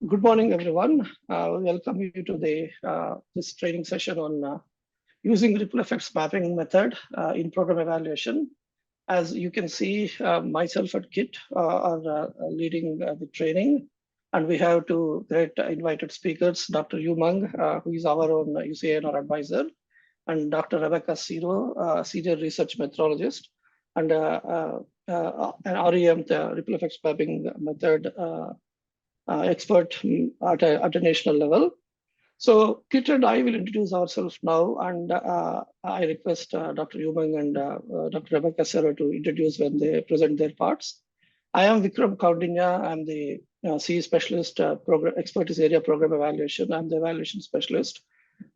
Good morning, everyone. Welcome you to this training session on using ripple effects mapping method in program evaluation. As you can see, myself and Kit are leading the training, and we have two great invited speakers, Dr. Yu Meng, who is our own UCANR advisor, and Dr. Rebecca Siro, senior research methodologist, and an REM, the ripple effects mapping method expert at a national level. So Kit and I will introduce ourselves now, and I request Dr. Yu Meng and Dr. Rebecca Siro to introduce when they present their parts. I am Vikram Kaundinya. I'm the CE specialist, program expertise area program evaluation. I'm the evaluation specialist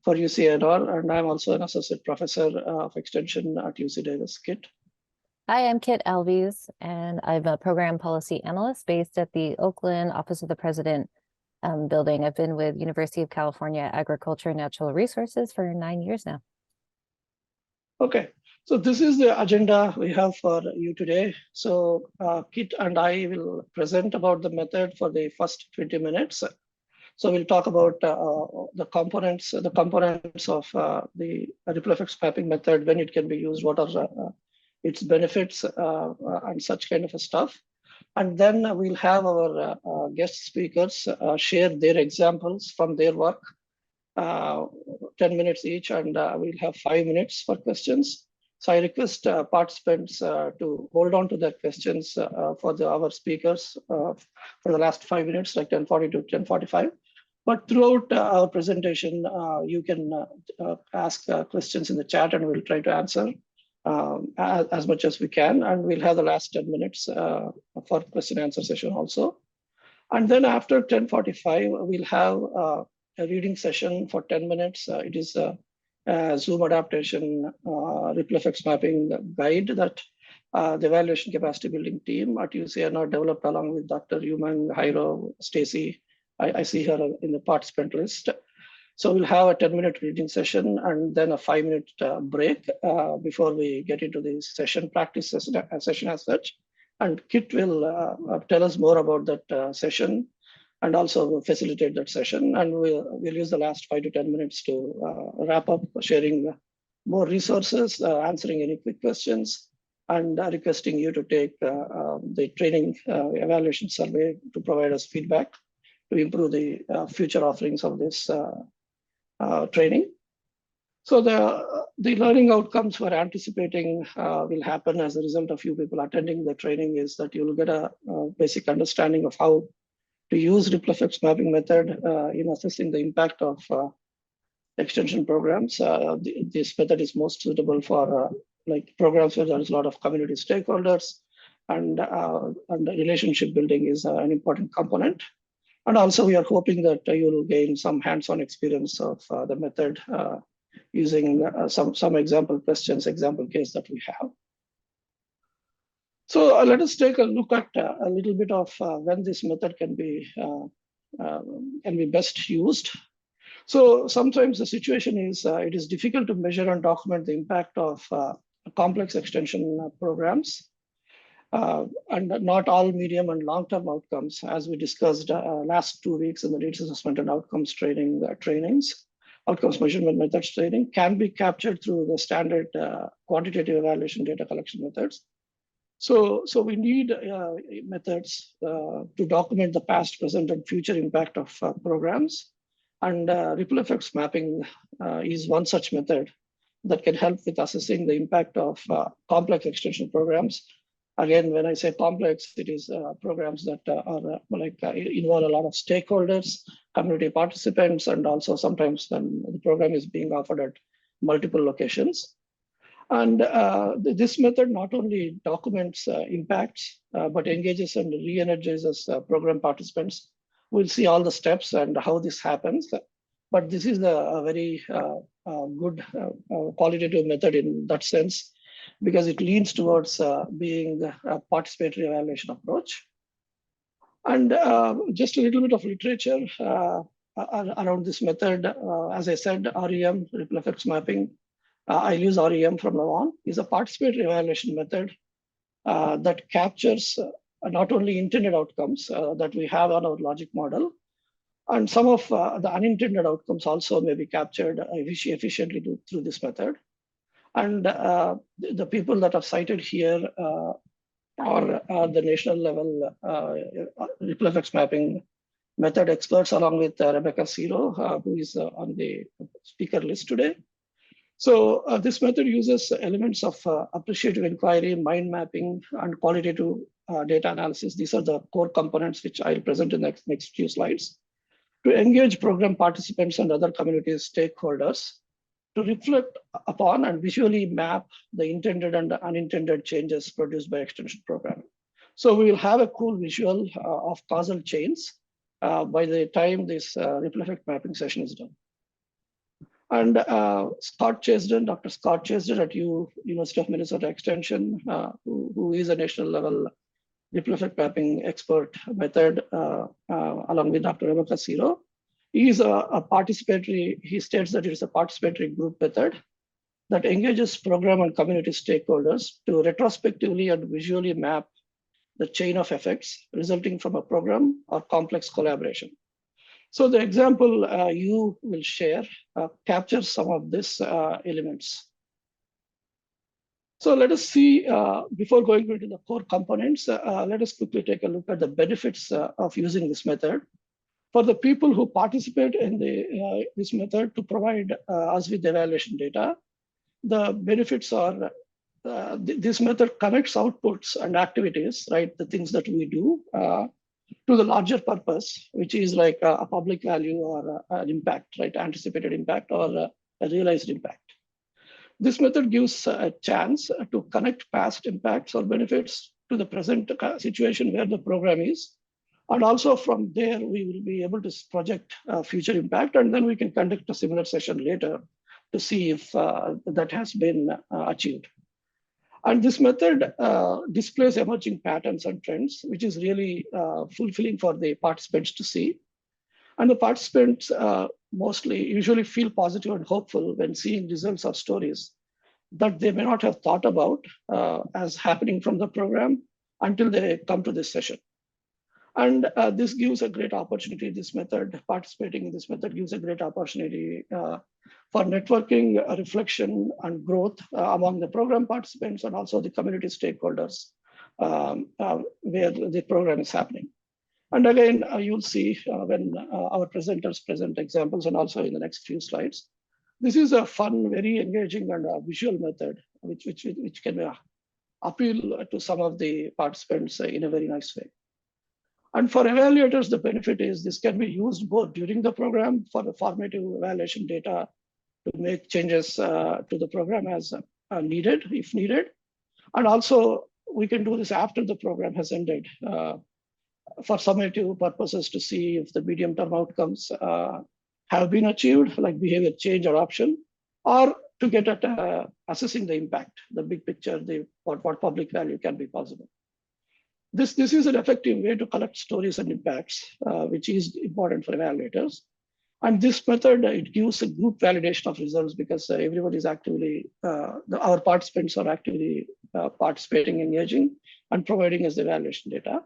for UCNR, and I'm also an associate professor of extension at UC Davis. Kit. Hi, I'm Kit Alves, and I'm a program policy analyst based at the Oakland Office of the President building. I've been with University of California Agriculture and Natural Resources for 9 years now. Okay, so this is the agenda we have for you today. So Kit and I will present about the method for the first 20 minutes. So we'll talk about the components of the ripple effects mapping method, when it can be used, what are its benefits, and such kind of stuff. And then we'll have our guest speakers share their examples from their work, 10 minutes each, and we'll have 5 minutes for questions. So I request participants to hold on to their questions for our speakers for the last 5 minutes, like 10:40 to 10:45. But throughout our presentation, you can ask questions in the chat, and we'll try to answer as much as we can, and we'll have the last 10 minutes for question and answer session also. And then after 10:45, we'll have a reading session for 10 minutes. It is a Zoom adaptation ripple effects mapping guide that the evaluation capacity building team at UCNR developed along with Dr. Yu Meng, Jairo, Stacy. I see her in the participant list. So we'll have a 10-minute reading session and then a 5-minute break before we get into the session practice session as such. And Kit will tell us more about that session and also facilitate that session. And we'll use the last 5 to 10 minutes to wrap up, sharing more resources, answering any quick questions, and requesting you to take the training evaluation survey to provide us feedback to improve the future offerings of this training. So the learning outcomes we're anticipating will happen as a result of you people attending the training is that you'll get a basic understanding of how to use ripple effects mapping method in assessing the impact of extension programs. This method is most suitable for like programs where there is a lot of community stakeholders, and relationship building is an important component. And also, we are hoping that you will gain some hands-on experience of the method using some example questions, example case that we have. So let us take a look at a little bit of when this method can be best used. So sometimes the situation is it is difficult to measure and document the impact of complex extension programs. And not all medium and long-term outcomes, as we discussed last 2 weeks in the needs assessment and outcomes trainings, outcomes measurement methods training, can be captured through the standard quantitative evaluation data collection methods. So we need methods to document the past, present, and future impact of programs. And ripple effects mapping is one such method that can help with assessing the impact of complex extension programs. Again, when I say complex, it is programs that involve a lot of stakeholders, community participants, and also sometimes when the program is being offered at multiple locations. And this method not only documents impacts, but engages and re-energizes program participants. We'll see all the steps and how this happens. But this is a very good qualitative method in that sense, because it leans towards being a participatory evaluation approach. And just a little bit of literature around this method. As I said, REM, ripple effects mapping, I use REM from now on, is a participatory evaluation method that captures not only intended outcomes that we have on our logic model, And some of the unintended outcomes also may be captured efficiently through this method. And the people that are cited here are the national level ripple effects mapping method experts, along with Rebecca Zero, who is on the speaker list today. So this method uses elements of appreciative inquiry, mind mapping, and qualitative data analysis. These are the core components which I'll present in the next few slides, to engage program participants and other community stakeholders to reflect upon and visually map the intended and unintended changes produced by extension programming. So we will have a cool visual of causal chains by the time this ripple effect mapping session is done. And Dr. Scott Cheesden at University of Minnesota Extension, who is a national level ripple effect mapping expert method, along with Dr. Rebecca Zero. He is a participatory, he states that it is a participatory group method that engages program and community stakeholders to retrospectively and visually map the chain of effects resulting from a program or complex collaboration. So the example you will share captures some of these elements. So let us see, before going into the core components, let us quickly take a look at the benefits of using this method. For the people who participate in this method to provide us with evaluation data, the benefits are this method connects outputs and activities, right? The things that we do to the larger purpose, which is like a public value or an impact, right? Anticipated impact or a realized impact. This method gives a chance to connect past impacts or benefits to the present situation where the program is. And also from there, we will be able to project future impact, and then we can conduct a similar session later to see if that has been achieved. And this method displays emerging patterns and trends, which is really fulfilling for the participants to see. And the participants usually feel positive and hopeful when seeing results or stories that they may not have thought about as happening from the program until they come to this session. And this gives a great opportunity, participating in this method gives a great opportunity for networking, reflection, and growth among the program participants and also the community stakeholders where the program is happening. And again, you'll see when our presenters present examples and also in the next few slides. This is a fun, very engaging and visual method which can appeal to some of the participants in a very nice way. And for evaluators, the benefit is this can be used both during the program for the formative evaluation data to make changes to the program as needed, if needed. And also, we can do this after the program has ended for summative purposes to see if the medium-term outcomes have been achieved, like behavior change or option, or to get at assessing the impact, the big picture, what public value can be possible. This is an effective way to collect stories and impacts, which is important for evaluators. And this method, it gives a group validation of results because everyone is actively, our participants are actively participating, engaging, and providing us the evaluation data.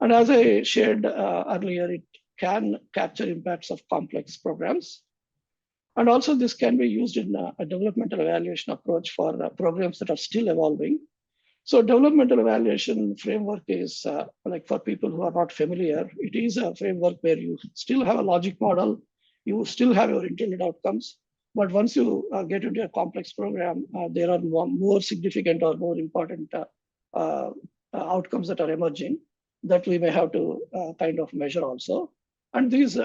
And as I shared earlier, it can capture impacts of complex programs. And also this can be used in a developmental evaluation approach for programs that are still evolving. So developmental evaluation framework is like for people who are not familiar, it is a framework where you still have a logic model, you still have your intended outcomes, but once you get into a complex program, there are more significant or more important outcomes that are emerging that we may have to kind of measure also. And these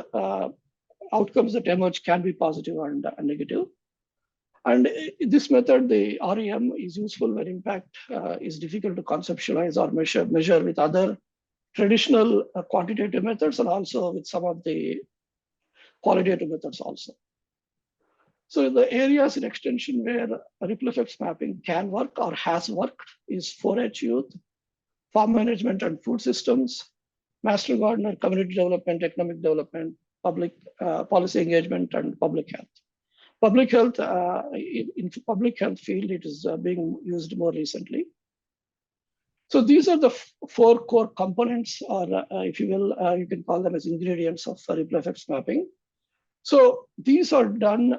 outcomes that emerge can be positive and negative. And this method, the REM, is useful when impact is difficult to conceptualize or measure with other traditional quantitative methods and also with some of the qualitative methods also. So the areas in extension where ripple effects mapping can work or has worked is 4-H youth, farm management and food systems, master gardener, community development, economic development, public policy engagement, and public health. Public health, in public health field, it is being used more recently. So these are the four core components, or if you will, you can call them as ingredients of ripple effects mapping. So these are done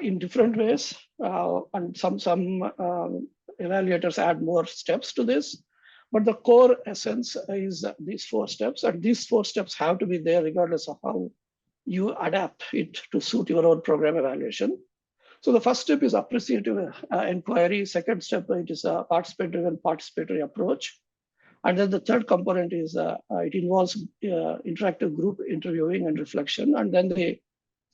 in different ways, and some evaluators add more steps to this. But the core essence is these four steps, and these four steps have to be there regardless of how you adapt it to suit your own program evaluation. So the first step is appreciative inquiry. Second step, it is a participant-driven participatory approach. And then the third component is it involves interactive group interviewing and reflection. And then the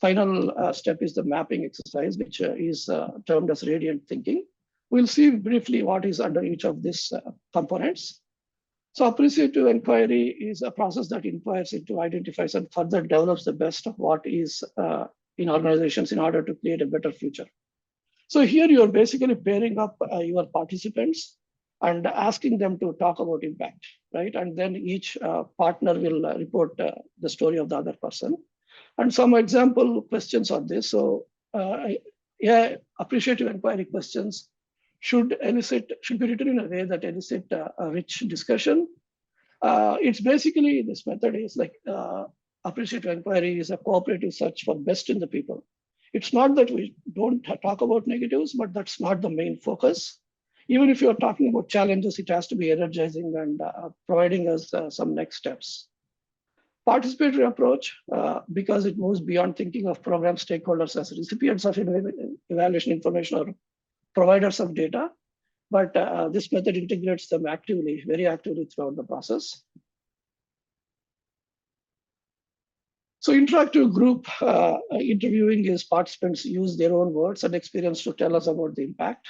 final step is the mapping exercise, which is termed as radiant thinking. We'll see briefly what is under each of these components. So appreciative inquiry is a process that inquires into, identifies, and further develops the best of what is in organizations in order to create a better future. So here you're basically pairing up your participants and asking them to talk about impact, right? And then each partner will report the story of the other person. And some example questions are this. So yeah, appreciative inquiry questions should be written in a way that elicit a rich discussion. It's basically, this method is like appreciative inquiry is a cooperative search for best in the people. It's not that we don't talk about negatives, but that's not the main focus. Even if you're talking about challenges, it has to be energizing and providing us some next steps. Participatory approach, because it moves beyond thinking of program stakeholders as recipients of evaluation information or providers of data, but this method integrates them actively, very actively throughout the process. So interactive group interviewing is participants use their own words and experience to tell us about the impact.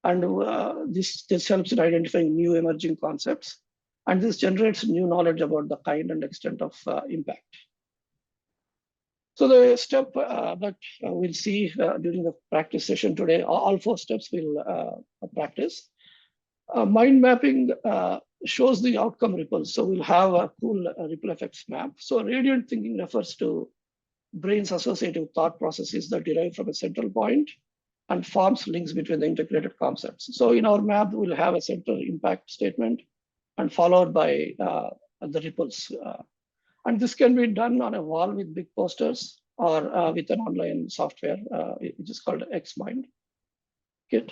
And this helps in identifying new emerging concepts. And this generates new knowledge about the kind and extent of impact. So the step that we'll see during the practice session today, all four steps we'll practice. Mind mapping shows the outcome ripples. So we'll have a cool ripple effects map. So radiant thinking refers to brain's associative thought processes that derive from a central point and forms links between the integrated concepts. So in our map, we'll have a central impact statement and followed by the ripples. And this can be done on a wall with big posters or with an online software, which is called XMind. Kit.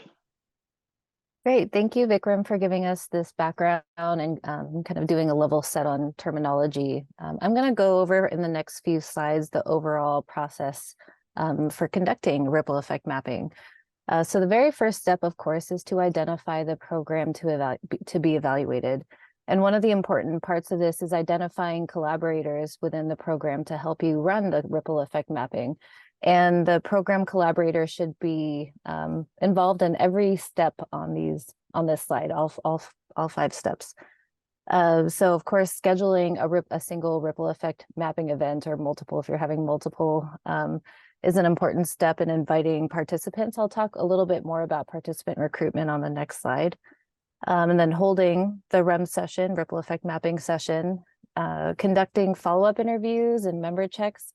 Great. Thank you, Vikram, for giving us this background and kind of doing a level set on terminology. I'm going to go over in the next few slides the overall process for conducting ripple effect mapping. So the very first step, of course, is to identify the program to be evaluated. And one of the important parts of this is identifying collaborators within the program to help you run the ripple effect mapping. And the program collaborator should be involved in every step on this slide, all 5 steps. So of course, scheduling a single ripple effect mapping event, or multiple, if you're having multiple, is an important step in inviting participants. I'll talk a little bit more about participant recruitment on the next slide. And then holding the REM session, ripple effect mapping session, conducting follow-up interviews and member checks,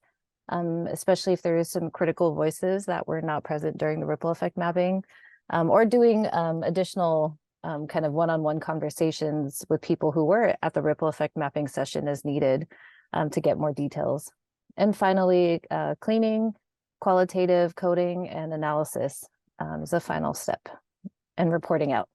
especially if there is some critical voices that were not present during the ripple effect mapping, or doing additional kind of one-on-one conversations with people who were at the ripple effect mapping session as needed to get more details. And finally, cleaning, qualitative coding, and analysis is a final step, and reporting out.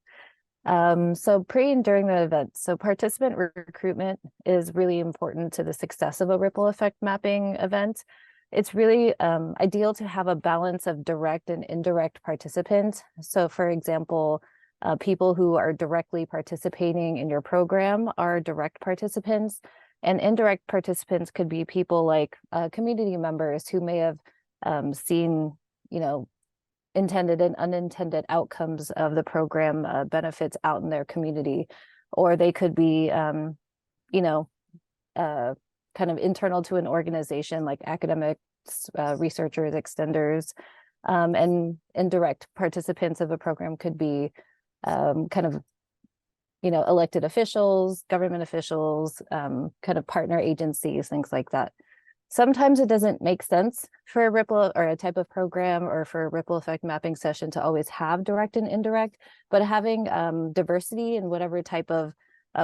So pre and during the event. So participant recruitment is really important to the success of a ripple effect mapping event. It's really ideal to have a balance of direct and indirect participants. So for example, people who are directly participating in your program are direct participants, and indirect participants could be people like community members who may have seen, intended and unintended outcomes of the program benefits out in their community, or they could be, kind of internal to an organization like academics, researchers, extenders, and indirect participants of a program could be elected officials, government officials, kind of partner agencies, things like that. Sometimes it doesn't make sense for a ripple or a type of program or for a ripple effect mapping session to always have direct and indirect, but having diversity in whatever type of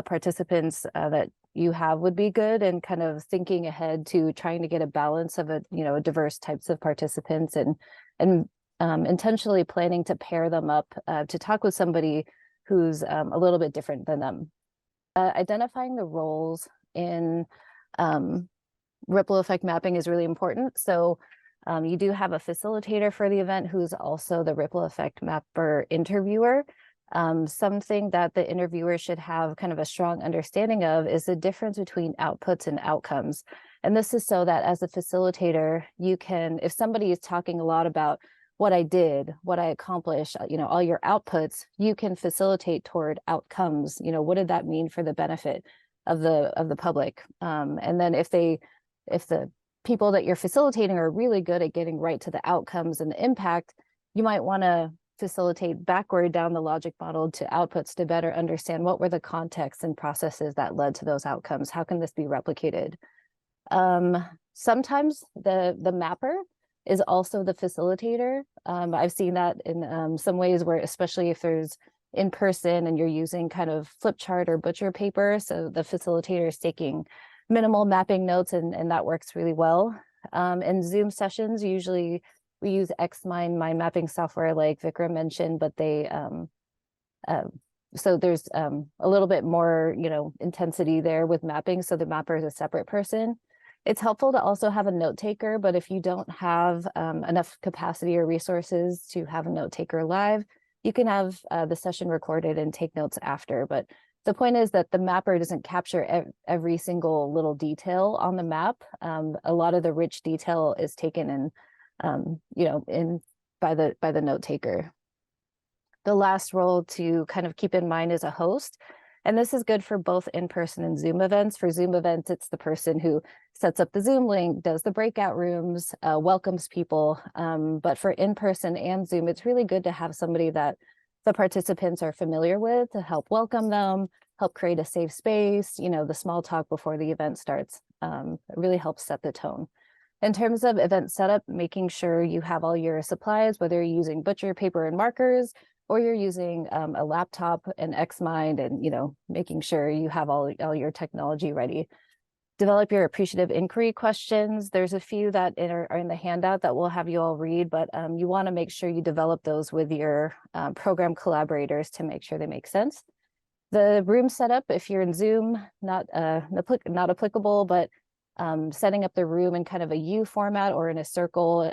participants that you have would be good, and kind of thinking ahead to trying to get a balance of a diverse types of participants, and intentionally planning to pair them up to talk with somebody who's a little bit different than them. Identifying the roles in ripple effect mapping is really important. So you do have a facilitator for the event who's also the ripple effect mapper interviewer. Something that the interviewer should have kind of a strong understanding of is the difference between outputs and outcomes. And this is so that as a facilitator, you can, if somebody is talking a lot about what I did, what I accomplished, all your outputs, you can facilitate toward outcomes. What did that mean for the benefit of the public? And then if the people that you're facilitating are really good at getting right to the outcomes and the impact, you might want to facilitate backward down the logic model to outputs to better understand what were the contexts and processes that led to those outcomes. How can this be replicated? Sometimes the mapper is also the facilitator. I've seen that in some ways where, especially if there's in person and you're using kind of flip chart or butcher paper, so the facilitator is taking minimal mapping notes, and that works really well. In Zoom sessions, usually we use XMind mind mapping software like Vikram mentioned, but they so there's a little bit more intensity there with mapping, so the mapper is a separate person. It's helpful to also have a note taker, but if you don't have enough capacity or resources to have a note taker live, you can have the session recorded and take notes after. But the point is that the mapper doesn't capture every single little detail on the map. A lot of the rich detail is taken in, by the note taker. The last role to kind of keep in mind is a host. And this is good for both in-person and Zoom events. For Zoom events, it's the person who sets up the Zoom link, does the breakout rooms, welcomes people. But for in-person and Zoom, it's really good to have somebody that the participants are familiar with to help welcome them, help create a safe space. The small talk before the event starts it really helps set the tone. In terms of event setup, making sure you have all your supplies, whether you're using butcher paper and markers, or you're using a laptop and XMind, and making sure you have all your technology ready. Develop your appreciative inquiry questions. There's a few that are in the handout that we'll have you all read, but you want to make sure you develop those with your program collaborators to make sure they make sense. The room setup, if you're in Zoom, not applicable, but setting up the room in kind of a U format or in a circle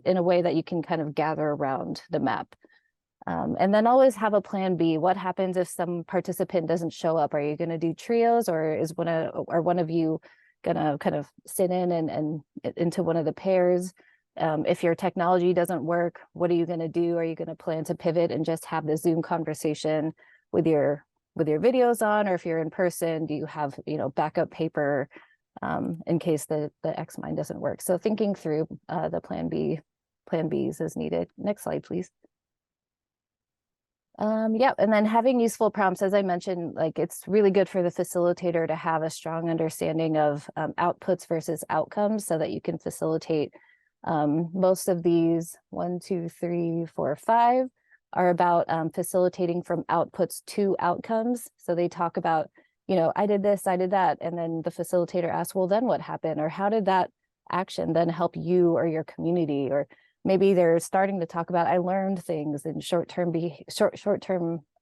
in a way that you can kind of gather around the map. And then always have a plan B. What happens if some participant doesn't show up? Are you going to do trios, or is one of you going to kind of sit in and into one of the pairs? If your technology doesn't work, what are you going to do? Are you going to plan to pivot and just have the Zoom conversation with your videos on? Or if you're in person, do you have backup paper in case the XMind doesn't work? So thinking through the plan Bs as needed. Next slide, please. Yeah, and then having useful prompts, as I mentioned, like it's really good for the facilitator to have a strong understanding of outputs versus outcomes so that you can facilitate. Most of these 1, 2, 3, 4, 5 are about facilitating from outputs to outcomes. So they talk about, I did this, I did that. And then the facilitator asks, well, then what happened? Or how did that action then help you or your community? Or maybe they're starting to talk about, I learned things in short-term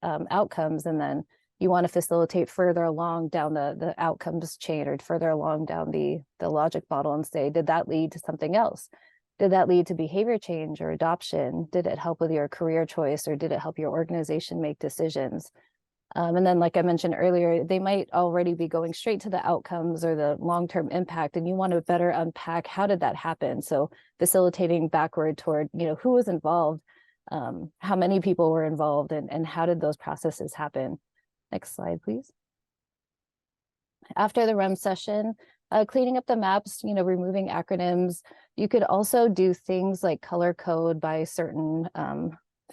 outcomes, and then you want to facilitate further along down the outcomes chain, or further along down the logic model, and say, did that lead to something else? Did that lead to behavior change or adoption? Did it help with your career choice, or did it help your organization make decisions? And then, like I mentioned earlier, they might already be going straight to the outcomes or the long-term impact, and you want to better unpack how did that happen. So facilitating backward toward, who was involved, how many people were involved, and how did those processes happen? Next slide, please. After the REM session, cleaning up the maps, removing acronyms. You could also do things like color code by certain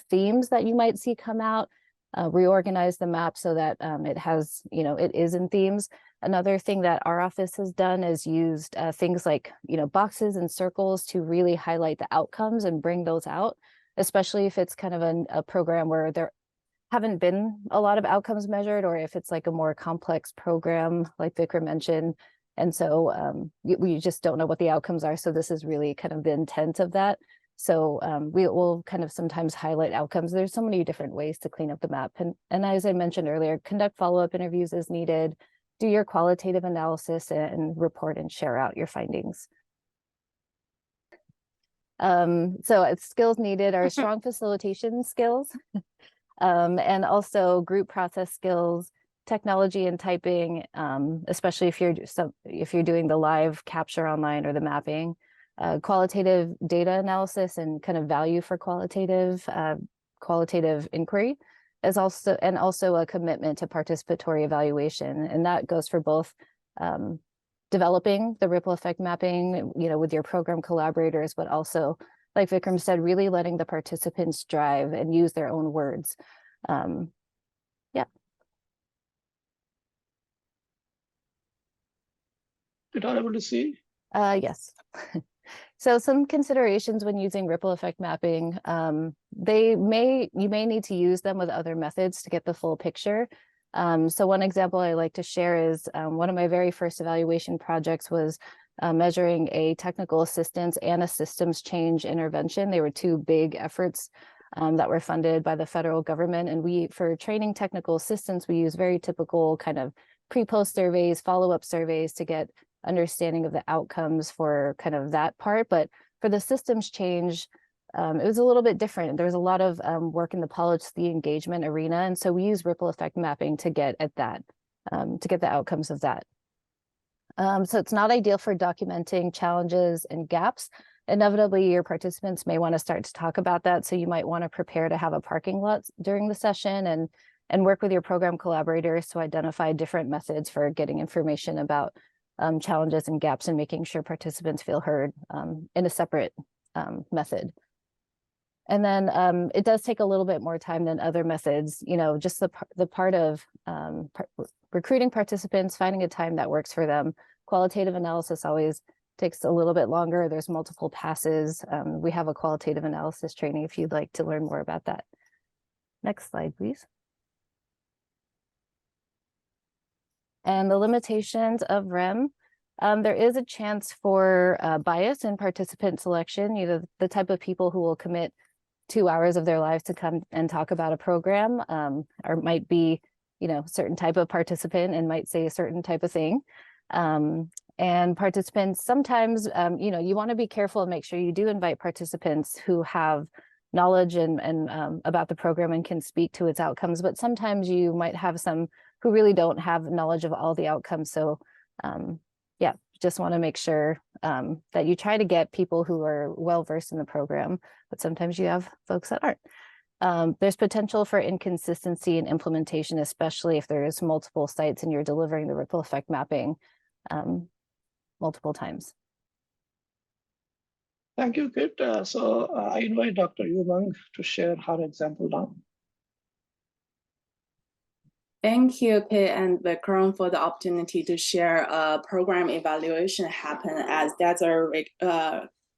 themes that you might see come out. Reorganize the map so that it has, it is in themes. Another thing that our office has done is used things like, boxes and circles to really highlight the outcomes and bring those out, especially if it's kind of a program where there haven't been a lot of outcomes measured, or if it's like a more complex program, like Vikram mentioned. And so we just don't know what the outcomes are. So this is really kind of the intent of that. So we will kind of sometimes highlight outcomes. There's so many different ways to clean up the map. And as I mentioned earlier, conduct follow-up interviews as needed, do your qualitative analysis, and report and share out your findings. So skills needed are strong facilitation skills, and also group process skills, technology and typing, especially if you're doing the live capture online or the mapping, qualitative data analysis and kind of value for qualitative inquiry is also a commitment to participatory evaluation. And that goes for both developing the ripple effect mapping, with your program collaborators, but also, like Vikram said, really letting the participants drive and use their own words. Yeah. Did I able to see? Yes. So some considerations when using ripple effect mapping, you may need to use them with other methods to get the full picture. So one example I like to share is one of my very first evaluation projects was measuring a technical assistance and a systems change intervention. They were two big efforts that were funded by the federal government. And for training technical assistance, we use very typical kind of pre-post surveys, follow-up surveys to get understanding of the outcomes for kind of that part. But for the systems change, it was a little bit different. There was a lot of work in the policy engagement arena. And so we use ripple effect mapping to get at that, to get the outcomes of that. So it's not ideal for documenting challenges and gaps. Inevitably, your participants may want to start to talk about that. So you might want to prepare to have a parking lot during the session and work with your program collaborators to identify different methods for getting information about challenges and gaps and making sure participants feel heard in a separate method. And then it does take a little bit more time than other methods, just the part of recruiting participants, finding a time that works for them. Qualitative analysis always takes a little bit longer. There's multiple passes. We have a qualitative analysis training if you'd like to learn more about that. Next slide, please. And the limitations of REM. There is a chance for bias in participant selection. The type of people who will commit 2 hours of their lives to come and talk about a program, or might be, certain type of participant and might say a certain type of thing. And participants sometimes, you want to be careful and make sure you do invite participants who have knowledge and about the program and can speak to its outcomes. But sometimes you might have some who really don't have knowledge of all the outcomes. So yeah, just want to make sure that you try to get people who are well versed in the program, but sometimes you have folks that aren't. There's potential for inconsistency in implementation, especially if there's multiple sites and you're delivering the ripple effect mapping multiple times. Thank you, Kit. So I invite Dr. Umang to share her example now. Thank you, Kit and Vikram, for the opportunity to share a program evaluation happen at Desert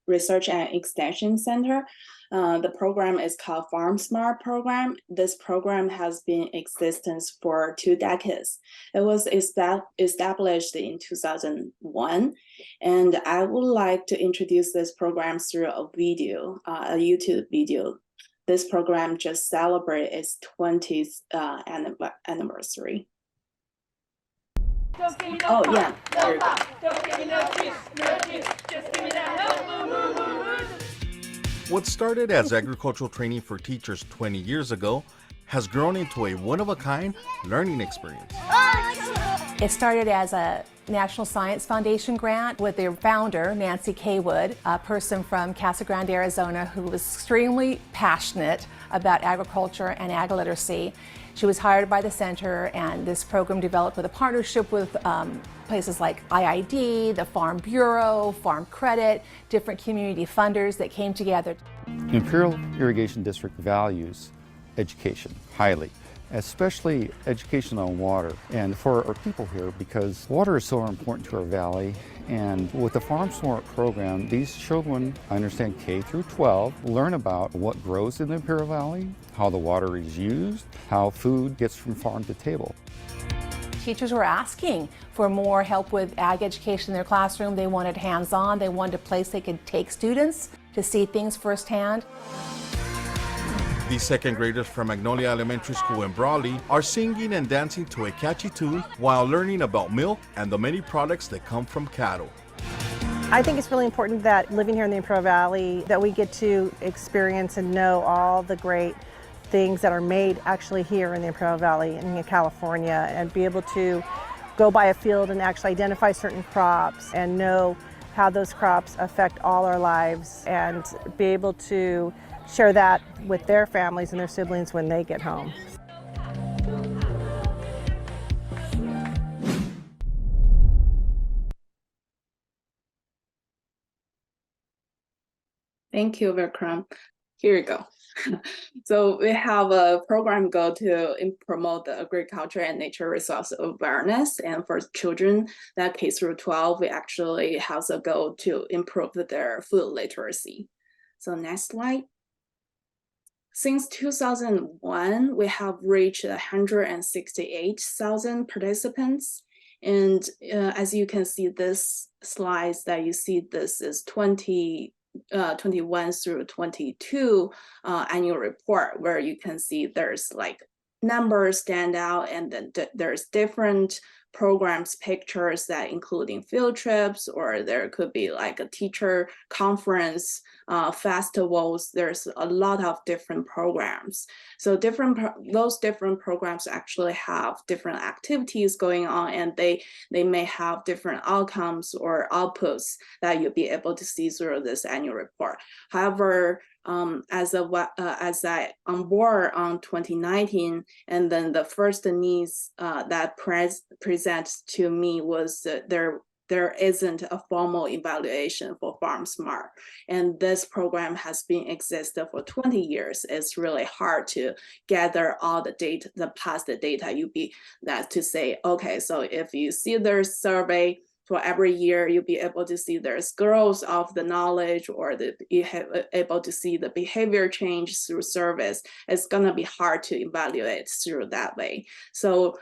Research and Extension Center. The program is called Farm Smart Program. This program has been in existence for 2 decades. It was established in 2001. And I would like to introduce this program through a video, a YouTube video. This program just celebrated its 20th anniversary. Oh, yeah. There you go. What started as agricultural training for teachers 20 years ago has grown into a one-of-a-kind learning experience. It started as a National Science Foundation grant with their founder, Nancy Kaywood, a person from Casa Grande, Arizona, who was extremely passionate about agriculture and ag literacy. She was hired by the center, and this program developed with a partnership with places like IID, the Farm Bureau, Farm Credit, different community funders that came together. Imperial Irrigation District values education highly. especially education on water and for our people here, because water is so important to our valley. And with the Farm Smart program, these children, I understand K through 12, learn about what grows in the Imperial Valley, how the water is used, how food gets from farm to table. Teachers were asking for more help with ag education in their classroom. They wanted hands-on. They wanted a place they could take students to see things firsthand. These second graders from Magnolia Elementary School in Brawley are singing and dancing to a catchy tune while learning about milk and the many products that come from cattle. I think it's really important that living here in the Imperial Valley that we get to experience and know all the great things that are made actually here in the Imperial Valley in California, and be able to go by a field and actually identify certain crops and know how those crops affect all our lives, and be able to share that with their families and their siblings when they get home. Thank you, Vikram. Here you go. So we have a program goal to promote the agriculture and nature resource awareness. And for children that K through 12, we actually have a goal to improve their food literacy. So next slide. Since 2001, we have reached 168,000 participants. And as you can see, this slides that you see, this is 21 through 22 annual report, where you can see there's like numbers stand out, and then there's different programs pictures that including field trips, or there could be like a teacher conference, festivals. There's a lot of different programs. So those different programs actually have different activities going on, and they may have different outcomes or outputs that you'll be able to see through this annual report. However, as I on board on 2019, and then the first needs that presents to me was that there isn't a formal evaluation for Farm Smart, and this program has been existed for 20 years. It's really hard to gather all the data, the past data. To say, okay, so if you see there's survey for every year, you'll be able to see there's growth of the knowledge, or you have able to see the behavior change through service. It's gonna be hard to evaluate through that way. So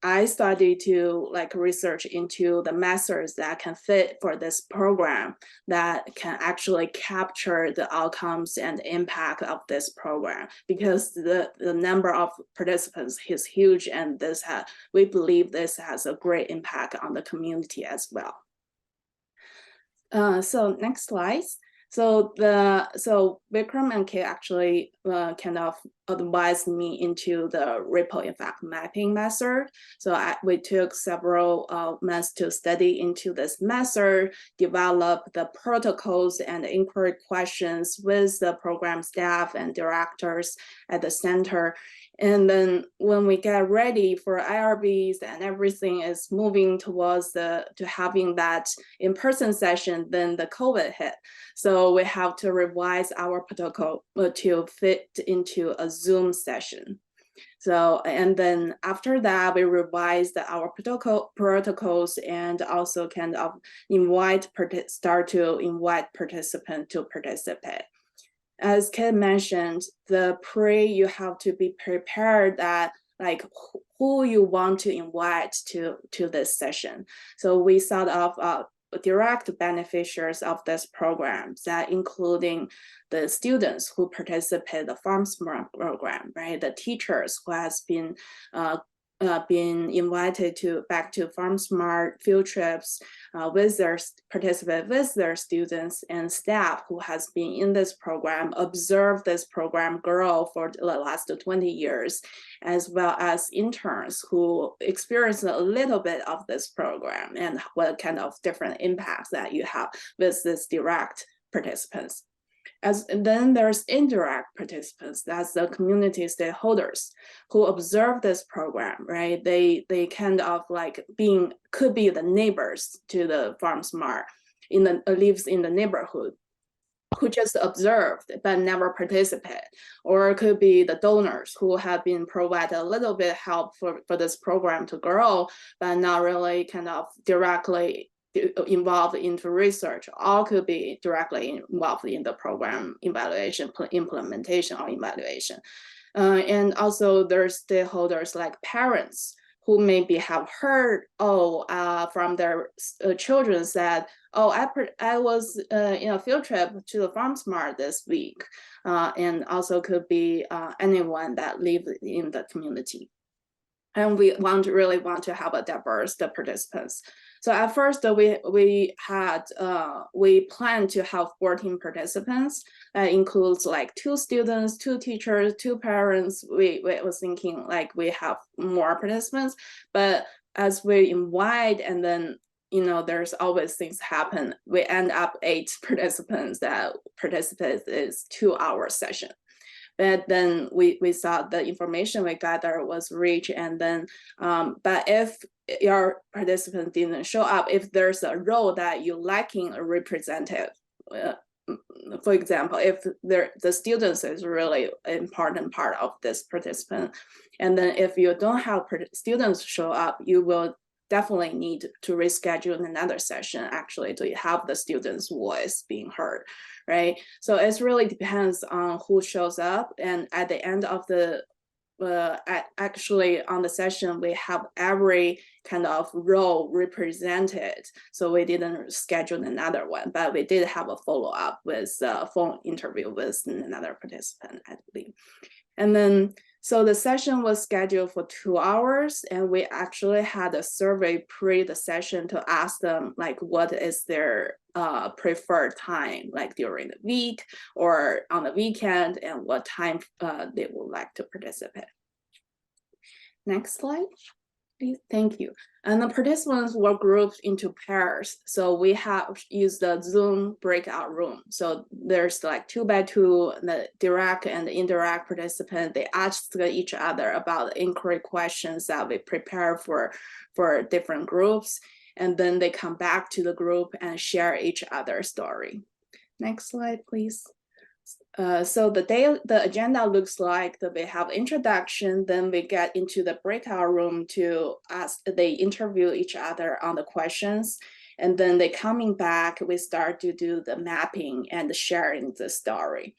I started to research into the methods that can fit for this program, that can actually capture the outcomes and impact of this program, because the number of participants is huge, and we believe this has a great impact on the community as well. So next slide. So Vikram and Kate actually kind of advised me into the ripple effect mapping method. So we took several months to study into this method, develop the protocols and inquiry questions with the program staff and directors at the center. And then when we get ready for IRBs and everything is moving towards to having that in-person session, then the COVID hit. So we have to revise our protocol to fit into a Zoom session. So, and then after that, we revised our protocols, and also kind of start to invite participants to participate. As Ken mentioned, you have to be prepared that who you want to invite to this session. So we thought of direct beneficiaries of this program, that including the students who participate in the Farm Smart program, right? The teachers who has been invited back to Farm Smart field trips participate with their students, and staff who has been in this program, observed this program grow for the last 20 years, as well as interns who experienced a little bit of this program, and what kind of different impacts that you have with this direct participants. And then there's indirect participants, that's the community stakeholders who observe this program, right? They kind of could be the neighbors to the Farm Smart, lives in the neighborhood. who just observed but never participate, or it could be the donors who have been provided a little bit help for this program to grow, but not really kind of directly involved into research. All could be directly involved in the program evaluation, implementation, or evaluation. And also there's stakeholders like parents who maybe have heard, from their children said, I was in a field trip to the FarmSmart this week. And also could be anyone that lives in the community. And we really want to have a diverse participants. So at first we planned to have 14 participants. That includes like 2 students, 2 teachers, 2 parents. We was thinking like we have more participants, but as we invite, and then there's always things happen. We end up 8 participants that participate is 2-hour session. But then we saw the information we gathered was rich, and then but if your participant didn't show up, if there's a role that you're lacking a representative, for example, if the students is really important part of this participant, and then if you don't have students show up, you will definitely need to reschedule another session actually to have the students' voice being heard, right? So it really depends on who shows up, and at the end of the actually on the session we have every kind of role represented, so we didn't schedule another one, but we did have a follow-up with a phone interview with another participant, I believe. And then so the session was scheduled for 2 hours, and we actually had a survey pre the session to ask them like what is their preferred time, like during the week or on the weekend, and what time they would like to participate. Next slide, please. Thank you. And the participants were grouped into pairs. So we have used the Zoom breakout room. So there's like 2 by 2, the direct and the indirect participant, they ask each other about inquiry questions that we prepare for different groups. And then they come back to the group and share each other's story. Next slide, please. So the agenda looks like that we have introduction, then we get into the breakout room to they interview each other on the questions, and then they coming back, we start to do the mapping and sharing the story.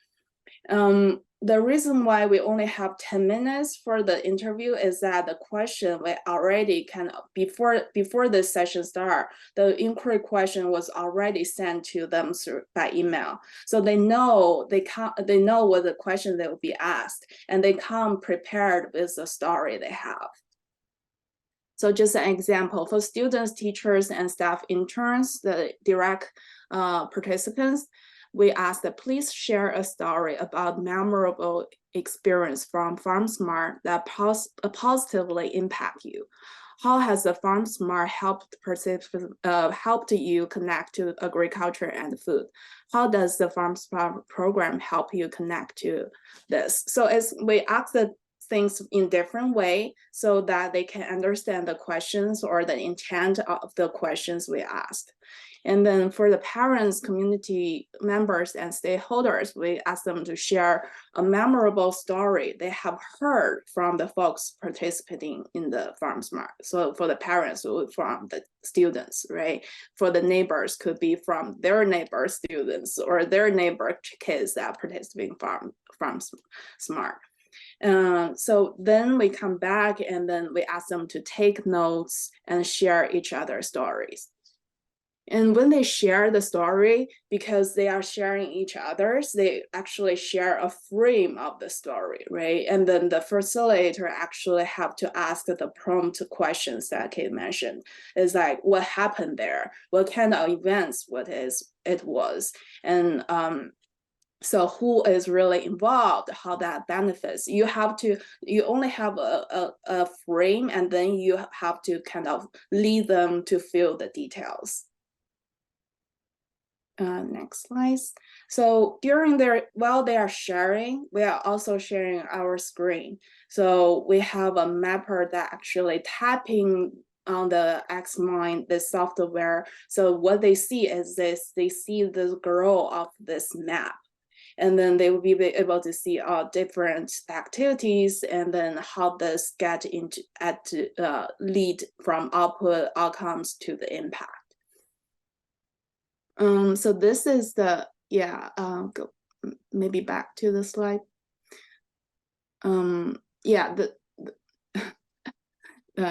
The reason why we only have 10 minutes for the interview is that the question we already before the session start, the inquiry question was already sent to them by email. So they know what the question they will be asked, and they come prepared with the story they have. So just an example, for students, teachers, and staff interns, the direct participants, we asked that please share a story about memorable experience from FarmSmart that positively impact you. How has the FarmSmart helped you connect to agriculture and food? How does the FarmSmart program help you connect to this? So as we ask the things in different way so that they can understand the questions or the intent of the questions we asked. And then for the parents, community members, and stakeholders, we ask them to share a memorable story they have heard from the folks participating in the FarmSmart. So for the parents, from the students, right? For the neighbors, could be from their neighbor students or their neighbor kids that participate in FarmSmart. So then we come back, and then we ask them to take notes and share each other's stories. And when they share the story, because they are sharing each other's, they actually share a frame of the story, right? And then the facilitator actually have to ask the prompt questions that Kate mentioned. Is like, what happened there? What kind of events it was? And so who is really involved, how that benefits. You only have a frame, and then you have to kind of lead them to fill the details. Next slide. So while they are sharing, we are also sharing our screen. So we have a mapper that actually tapping on the Xmind, the software. So what they see is this, they see the growth of this map. And then they will be able to see all different activities and then how this get into lead from output outcomes to the impact. So this is the, go maybe back to the slide.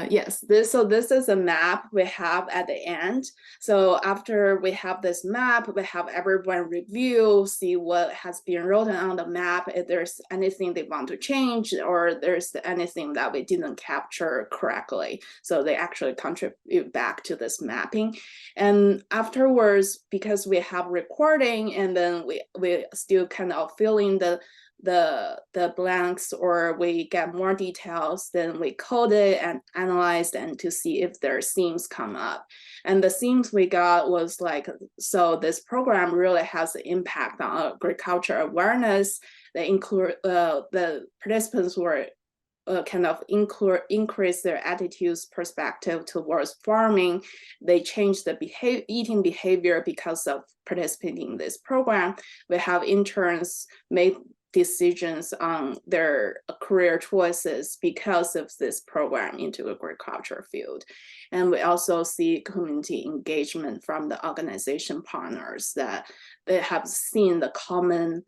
Yes, this is a map we have at the end. So after we have this map, we have everyone review, see what has been written on the map, if there's anything they want to change or there's anything that we didn't capture correctly. So they actually contribute back to this mapping. And afterwards, because we have recording and then we still kind of fill in the blanks, or we get more details, then we code it and analyze and to see if there are themes come up. And the themes we got was like, so this program really has an impact on agriculture awareness. They include the participants were kind of increase their attitudes perspective towards farming. They changed the eating behavior because of participating in this program. We have interns make decisions on their career choices because of this program into agriculture field. And we also see community engagement from the organization partners that they have seen the common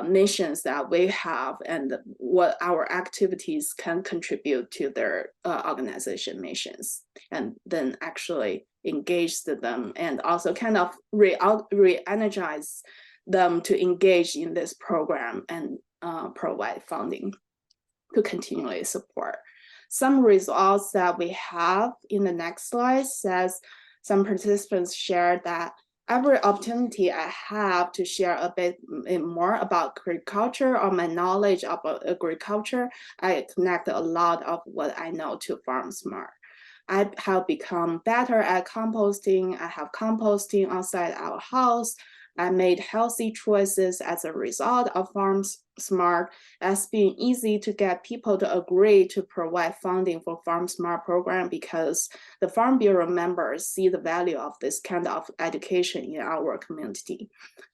missions that we have and what our activities can contribute to their organization missions, and then actually engage them and also kind of re-energize them to engage in this program and provide funding to continually support. Some results that we have in the next slide says some participants shared that every opportunity I have to share a bit more about agriculture or my knowledge about agriculture, I connect a lot of what I know to FarmSmart. I have become better at composting. I have composting outside our house. I made healthy choices as a result of FarmSmart. It's been easy to get people to agree to provide funding for FarmSmart program because the Farm Bureau members see the value of this kind of education in our community,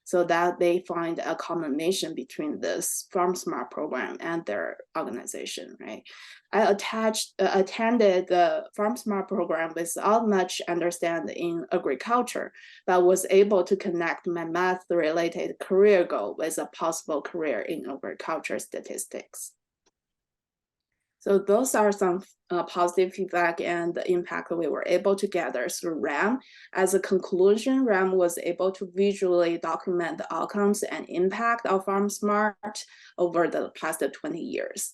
so that they find a common mission between this FarmSmart program and their organization, right? I attended the FarmSmart program without much understanding in agriculture, but was able to connect my math-related career goal with a possible career in agriculture statistics. So those are some positive feedback and the impact we were able to gather through RAM. As a conclusion, RAM was able to visually document the outcomes and impact of FarmSmart over the past 20 years.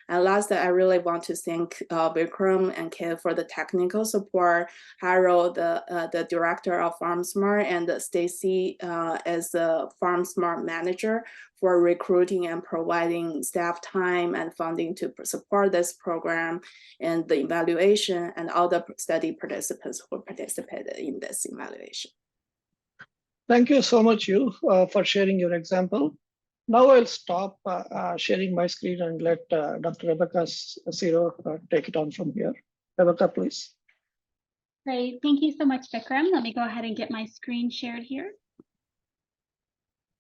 And last, I really want to thank Vikram and Kit for the technical support, Harold, the director of FarmSmart, and Stacy as the FarmSmart manager for recruiting and providing staff time and funding to support this program and the evaluation, and all the study participants who participated in this evaluation. Thank you so much, Yu, for sharing your example. Now I'll stop sharing my screen and let Dr. Rebecca Zero take it on from here. Rebecca, please. Great, thank you so much, Vikram. Let me go ahead and get my screen shared here.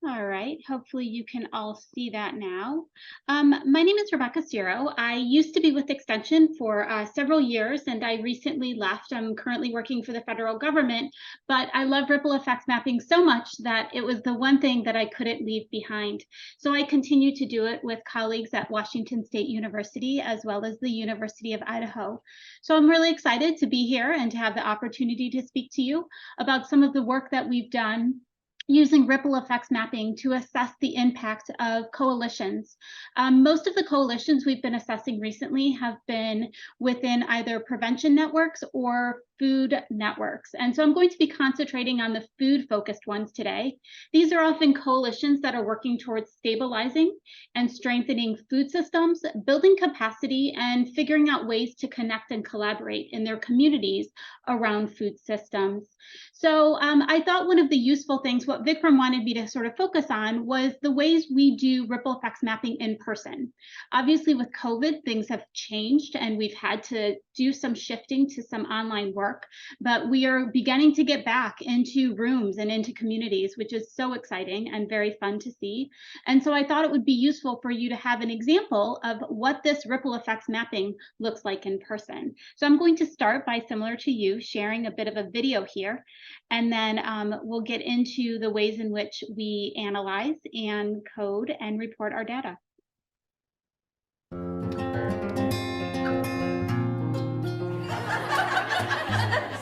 All right, hopefully you can all see that now. My name is Rebecca Zero. I used to be with Extension for several years, and I recently left. I'm currently working for the federal government, but I love ripple effects mapping so much that it was the one thing that I couldn't leave behind. So I continue to do it with colleagues at Washington State University, as well as the University of Idaho. So I'm really excited to be here and to have the opportunity to speak to you about some of the work that we've done using ripple effects mapping to assess the impact of coalitions. Most of the coalitions we've been assessing recently have been within either prevention networks or food networks. And so I'm going to be concentrating on the food-focused ones today. These are often coalitions that are working towards stabilizing and strengthening food systems, building capacity, and figuring out ways to connect and collaborate in their communities around food systems. So I thought one of the useful things, what Vikram wanted me to sort of focus on, was the ways we do ripple effects mapping in person. Obviously with COVID, things have changed and we've had to do some shifting to some online work, but we are beginning to get back into rooms and into communities, which is so exciting and very fun to see. And so I thought it would be useful for you to have an example of what this ripple effects mapping looks like in person. So I'm going to start by, similar to you, sharing a bit of a video here, and then we'll get into the ways in which we analyze and code and report our data.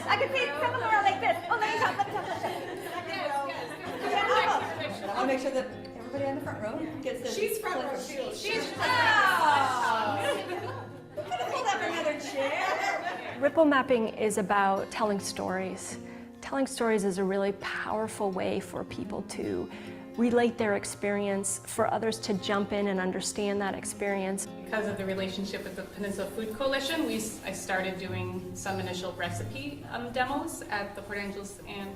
I can see some of them are like this. Oh, let me talk. I want to make sure that everybody in the front row gets this. She's front row too. She's pull up another chair. Ripple mapping is about telling stories. Telling stories is a really powerful way for people to relate their experience, for others to jump in and understand that experience. Because of the relationship with the Peninsula Food Coalition, I started doing some initial recipe demos at the Port Angeles and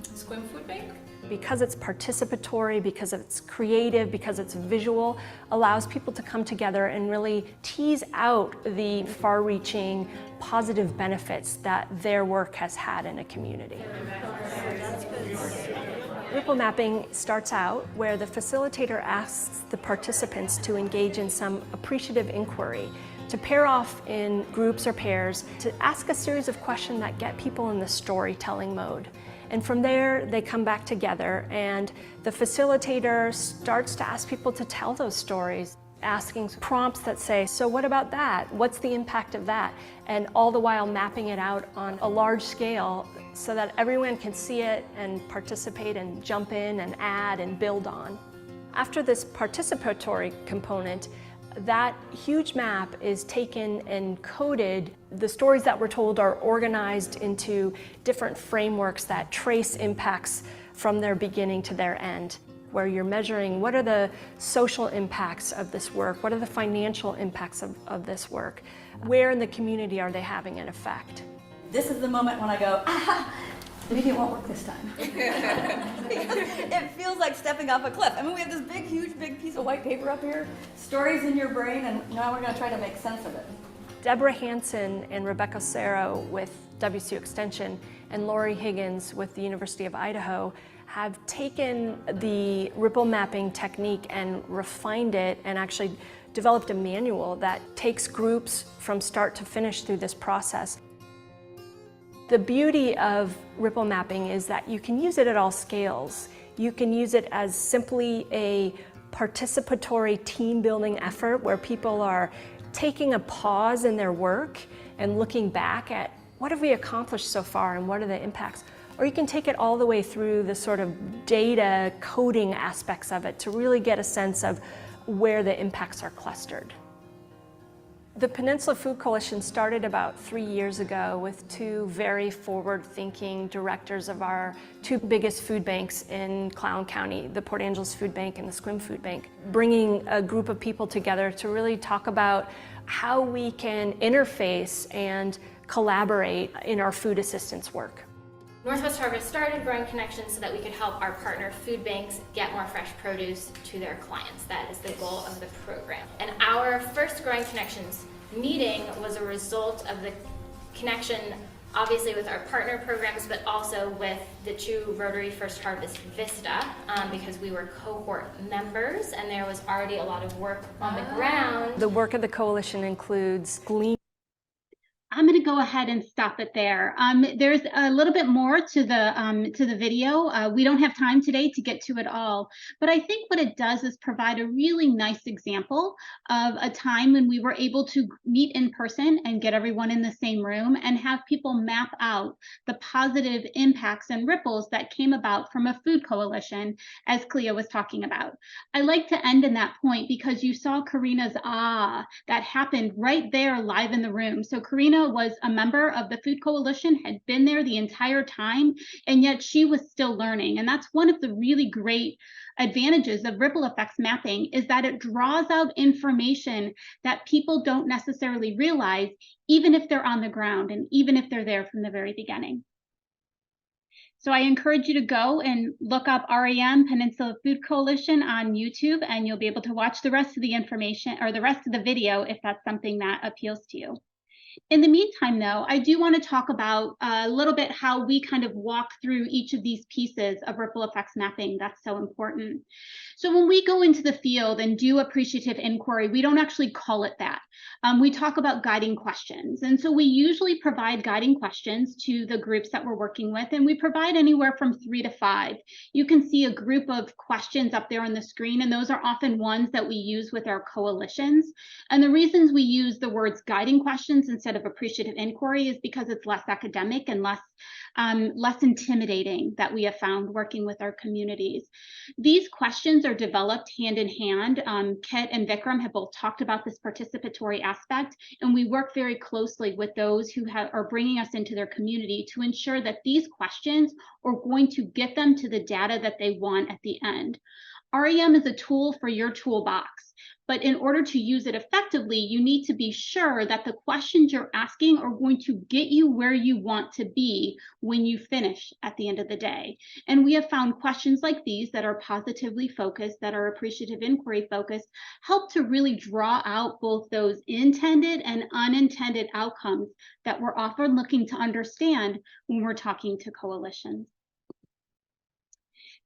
Sequim Food Bank. Because it's participatory, because it's creative, because it's visual, allows people to come together and really tease out the far-reaching positive benefits that their work has had in a community. Ripple mapping starts out where the facilitator asks the participants to engage in some appreciative inquiry, to pair off in groups or pairs, to ask a series of questions that get people in the storytelling mode. And from there, they come back together and the facilitator starts to ask people to tell those stories, asking prompts that say, so what about that? What's the impact of that? And all the while mapping it out on a large scale so that everyone can see it and participate and jump in and add and build on. After this participatory component, that huge map is taken and coded. The stories that we're told are organized into different frameworks that trace impacts from their beginning to their end, where you're measuring what are the social impacts of this work, what are the financial impacts of this work, where in the community are they having an effect. This is the moment when I go, ah, maybe it won't work this time. It feels like stepping off a cliff. I mean, we have this big piece of white paper up here, stories in your brain, and now we're going to try to make sense of it. Deborah Hansen and Rebecca Serro with WSU Extension and Lori Higgins with the University of Idaho have taken the ripple mapping technique and refined it and actually developed a manual that takes groups from start to finish through this process. The beauty of ripple mapping is that you can use it at all scales. You can use it as simply a participatory team building effort where people are taking a pause in their work and looking back at what have we accomplished so far and what are the impacts. Or you can take it all the way through the sort of data coding aspects of it to really get a sense of where the impacts are clustered. The Peninsula Food Coalition started about 3 years ago with two very forward-thinking directors of our two biggest food banks in Clallam County, the Port Angeles Food Bank and the Sequim Food Bank, bringing a group of people together to really talk about how we can interface and collaborate in our food assistance work. Northwest Harvest started Growing Connections so that we could help our partner food banks get more fresh produce to their clients. That is the goal of the program. And our first Growing Connections meeting was a result of the connection, obviously with our partner programs, but also with the two Rotary First Harvest Vista, because we were cohort members and there was already a lot of work on the ground. The work of the coalition includes gleaning. I'm going to go ahead and stop it there. There's a little bit more to the video. We don't have time today to get to it all, but I think what it does is provide a really nice example of a time when we were able to meet in person and get everyone in the same room and have people map out the positive impacts and ripples that came about from a food coalition, as Cleo was talking about. I like to end in that point because you saw Karina's ah that happened right there live in the room. So Karina was a member of the Food Coalition, had been there the entire time, and yet she was still learning. And that's one of the really great advantages of ripple effects mapping, is that it draws out information that people don't necessarily realize, even if they're on the ground and even if they're there from the very beginning. So I encourage you to go and look up REM Peninsula Food Coalition on YouTube, and you'll be able to watch the rest of the information or the rest of the video if that's something that appeals to you. In the meantime, though, I do want to talk about a little bit how we kind of walk through each of these pieces of ripple effects mapping. That's so important. So when we go into the field and do appreciative inquiry, we don't actually call it that. We talk about guiding questions. And so we usually provide guiding questions to the groups that we're working with, and we provide anywhere from 3 to 5. You can see a group of questions up there on the screen, and those are often ones that we use with our coalitions. And the reasons we use the words guiding questions instead of appreciative inquiry is because it's less academic and less intimidating, that we have found working with our communities. These questions are developed hand in hand. Kit and Vikram have both talked about this participatory aspect, and we work very closely with those who are bringing us into their community to ensure that these questions are going to get them to the data that they want at the end. REM is a tool for your toolbox, but in order to use it effectively, you need to be sure that the questions you're asking are going to get you where you want to be when you finish at the end of the day. And we have found questions like these that are positively focused, that are appreciative inquiry focused, help to really draw out both those intended and unintended outcomes that we're often looking to understand when we're talking to coalitions.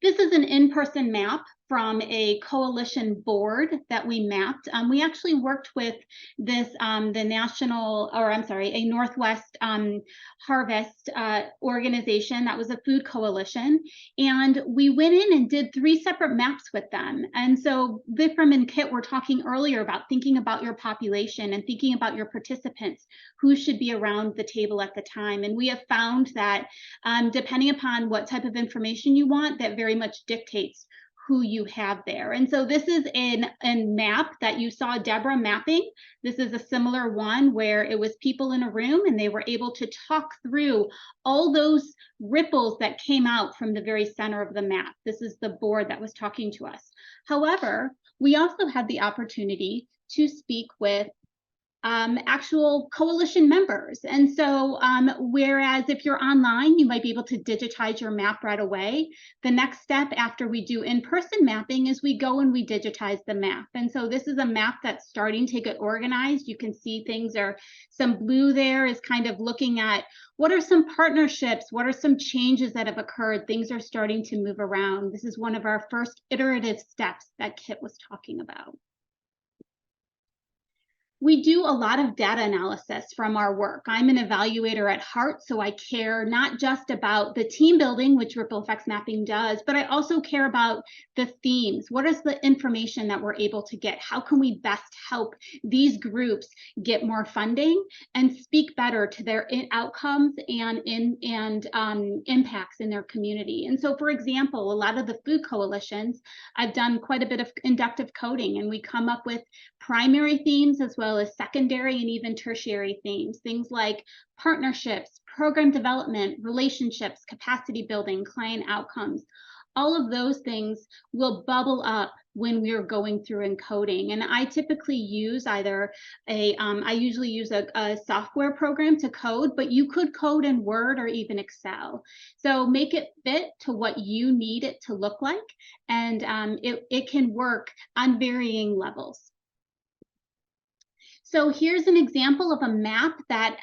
This is an in-person map from a coalition board that we mapped. We actually worked with this, a Northwest Harvest organization that was a food coalition. And we went in and did 3 separate maps with them. And so Vikram and Kit were talking earlier about thinking about your population and thinking about your participants, who should be around the table at the time. And we have found that depending upon what type of information you want, that very much dictates who you have there. And so this is a map that you saw Deborah mapping. This is a similar one where it was people in a room and they were able to talk through all those ripples that came out from the very center of the map. This is the board that was talking to us. However, we also had the opportunity to speak with actual coalition members. And so whereas if you're online, you might be able to digitize your map right away. The next step after we do in-person mapping is we go and we digitize the map. And so this is a map that's starting to get organized. You can see things are, some blue there is kind of looking at what are some partnerships, what are some changes that have occurred. Things are starting to move around. This is one of our first iterative steps that Kit was talking about. We do a lot of data analysis from our work. I'm an evaluator at heart, so I care not just about the team building, which ripple effects mapping does, but I also care about the themes. What is the information that we're able to get? How can we best help these groups get more funding and speak better to their outcomes and impacts in their community? And so, for example, a lot of the food coalitions, I've done quite a bit of inductive coding, and we come up with primary themes as well as secondary and even tertiary themes, things like partnerships, program development, relationships, capacity building, client outcomes. All of those things will bubble up when we are going through encoding. And I typically use either I usually use a software program to code, but you could code in Word or even Excel. So make it fit to what you need it to look like. And it can work on varying levels. So here's an example of a map that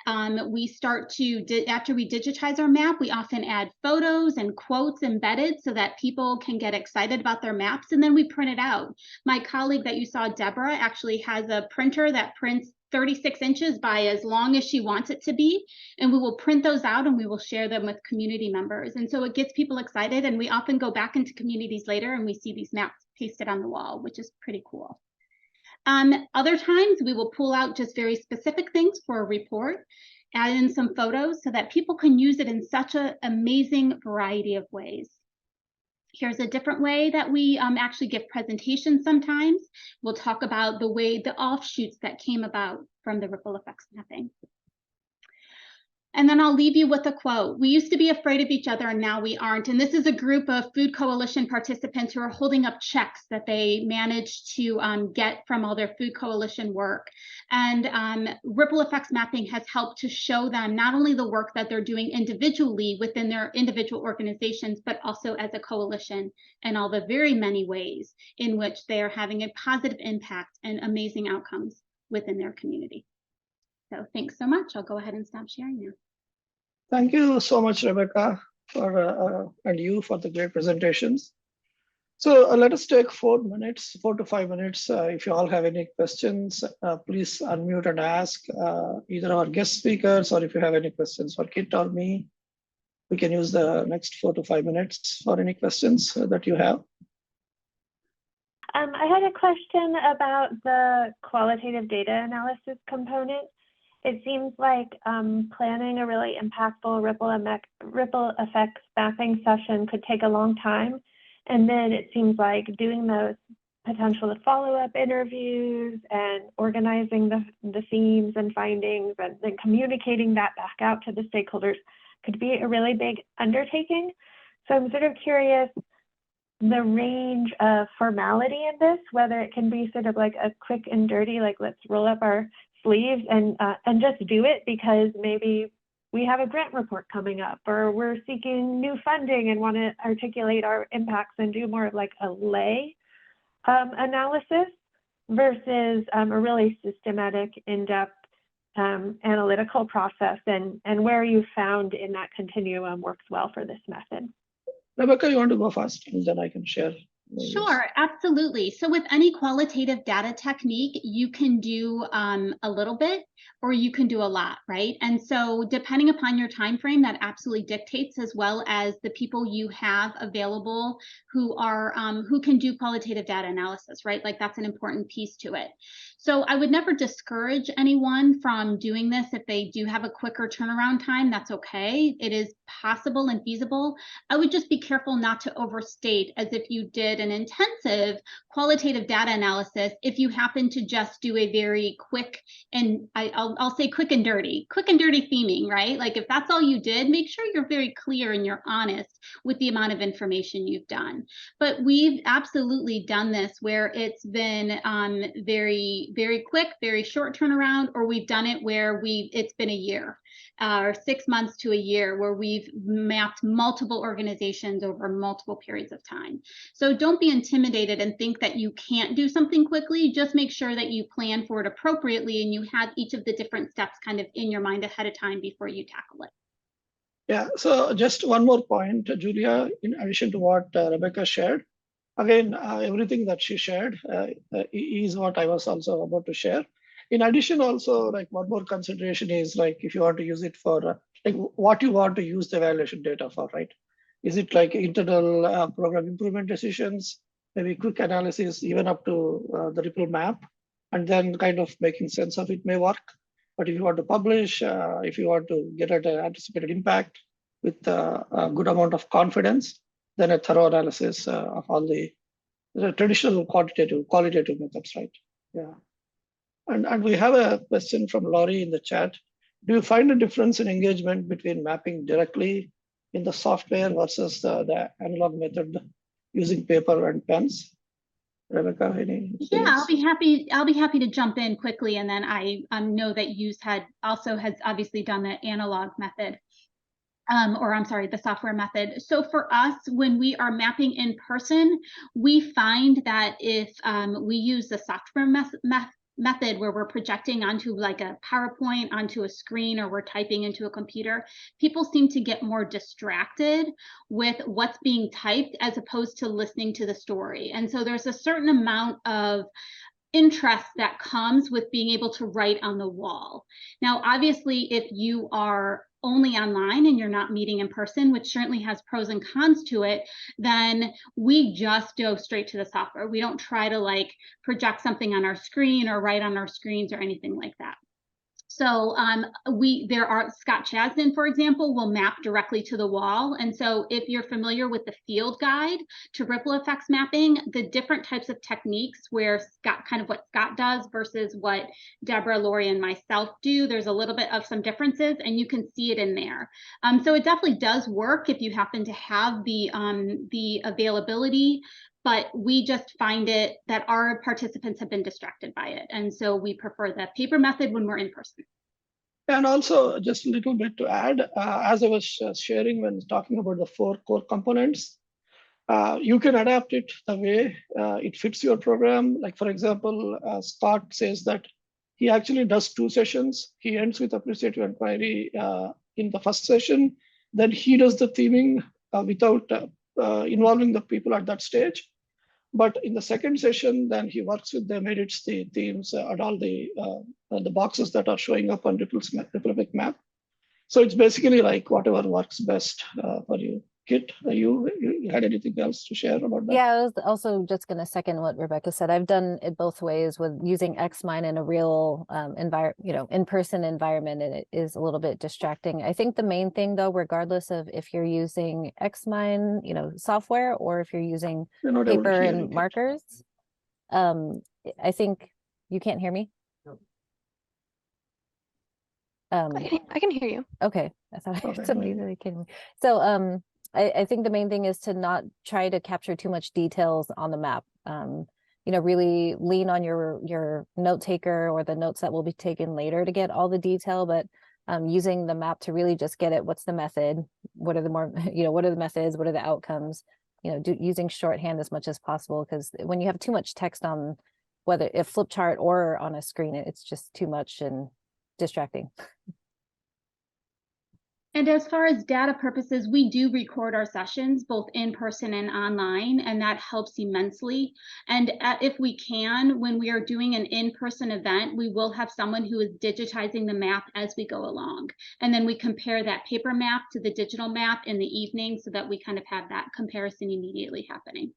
we start to, after we digitize our map, we often add photos and quotes embedded so that people can get excited about their maps, and then we print it out. My colleague that you saw, Deborah, actually has a printer that prints 36 inches by as long as she wants it to be, and we will print those out and we will share them with community members. And so it gets people excited, and we often go back into communities later and we see these maps pasted on the wall, which is pretty cool. Other times we will pull out just very specific things for a report, add in some photos so that people can use it in such an amazing variety of ways. Here's a different way that we actually give presentations sometimes. We'll talk about the offshoots that came about from the ripple effects mapping. And then I'll leave you with a quote. We used to be afraid of each other and now we aren't. And this is a group of Food Coalition participants who are holding up checks that they managed to get from all their Food Coalition work. And ripple effects mapping has helped to show them not only the work that they're doing individually within their individual organizations, but also as a coalition and all the very many ways in which they are having a positive impact and amazing outcomes within their community. So thanks so much. I'll go ahead and stop sharing now. Thank you so much, Rebecca, and you for the great presentations. So let us take 4 to 5 minutes. If you all have any questions, please unmute and ask either our guest speakers, or if you have any questions for Kit or me, we can use the next 4 to 5 minutes for any questions that you have. I had a question about the qualitative data analysis component. It seems like planning a really impactful ripple effects mapping session could take a long time. And then it seems like doing those potential follow-up interviews and organizing the themes and findings and then communicating that back out to the stakeholders could be a really big undertaking. So I'm sort of curious the range of formality in this, whether it can be sort of like a quick and dirty, like let's roll up our sleeves and just do it because maybe we have a grant report coming up, or we're seeking new funding and want to articulate our impacts and do more of like a lay analysis versus a really systematic, in-depth analytical process, and where you found in that continuum works well for this method. Rebecca, you want to go first, and then I can share. Sure, absolutely. So with any qualitative data technique, you can do a little bit or you can do a lot, right? And so depending upon your time frame, that absolutely dictates, as well as the people you have available who are who can do qualitative data analysis, right? Like that's an important piece to it. So I would never discourage anyone from doing this if they do have a quicker turnaround time. That's okay. It is possible and feasible. I would just be careful not to overstate, as if you did an intensive qualitative data analysis, if you happen to just do a very quick, and I'll say quick and dirty theming, right? Like if that's all you did, make sure you're very clear and you're honest with the amount of information you've done. But we've absolutely done this where it's been very, very quick, very short turnaround, or we've done it where it's been a year. Or 6 months to a year, where we've mapped multiple organizations over multiple periods of time. So don't be intimidated and think that you can't do something quickly. Just make sure that you plan for it appropriately and you have each of the different steps kind of in your mind ahead of time before you tackle it. Yeah, so just one more point, Julia, in addition to what Rebecca shared. Again, everything that she shared is what I was also about to share. In addition, also, like one more consideration is like if you want to use it for like what you want to use the evaluation data for, right? Is it like internal program improvement decisions, maybe quick analysis, even up to the ripple map, and then kind of making sense of it may work. But if you want to publish, if you want to get at an anticipated impact with a good amount of confidence, then a thorough analysis of all the traditional qualitative methods, right? Yeah. And we have a question from Laurie in the chat. Do you find a difference in engagement between mapping directly in the software versus the analog method using paper and pens? Rebecca, any? Yeah, I'll be happy to jump in quickly, and then I know that you has obviously done the analog method. Or I'm sorry, the software method. So for us, when we are mapping in person, we find that if we use the software method where we're projecting onto like a PowerPoint, onto a screen, or we're typing into a computer, people seem to get more distracted with what's being typed as opposed to listening to the story. And so there's a certain amount of interest that comes with being able to write on the wall. Now, obviously, if you are only online and you're not meeting in person, which certainly has pros and cons to it, then we just go straight to the software. We don't try to like project something on our screen or write on our screens or anything like that. So Scott Chasden, for example, will map directly to the wall. And so if you're familiar with the field guide to ripple effects mapping, the different types of techniques where what Scott does versus what Deborah, Lori, and myself do, there's a little bit of some differences, and you can see it in there. So it definitely does work if you happen to have the availability. But we just find it that our participants have been distracted by it. And so we prefer the paper method when we're in person. And also just a little bit to add, as I was sharing when talking about the 4 core components, you can adapt it the way it fits your program. Like for example, Scott says that he actually does 2 sessions. He ends with appreciative inquiry in the first session. Then he does the theming without involving the people at that stage. But in the second session, then he works with them, edits the themes and all the boxes that are showing up on Ripple Effect map. So it's basically like whatever works best for you. Kit, you had anything else to share about that? Yeah, I was also just going to second what Rebecca said. I've done it both ways with using Xmine in a real in-person environment, and it is a little bit distracting. I think the main thing, though, regardless of if you're using Xmine, software, or if you're using paper and markers, I think you can't hear me. I can hear you. Okay, I thought I heard somebody really kidding me. So I think the main thing is to not try to capture too much details on the map. Really lean on your note taker or the notes that will be taken later to get all the detail, but using the map to really just get it. What's the method? What are the what are the methods? What are the outcomes? Using shorthand as much as possible, because when you have too much text on whether a flip chart or on a screen, it's just too much and distracting. And as far as data purposes, we do record our sessions both in person and online, and that helps immensely. And if we can, when we are doing an in-person event, we will have someone who is digitizing the map as we go along. And then we compare that paper map to the digital map in the evening so that we kind of have that comparison immediately happening.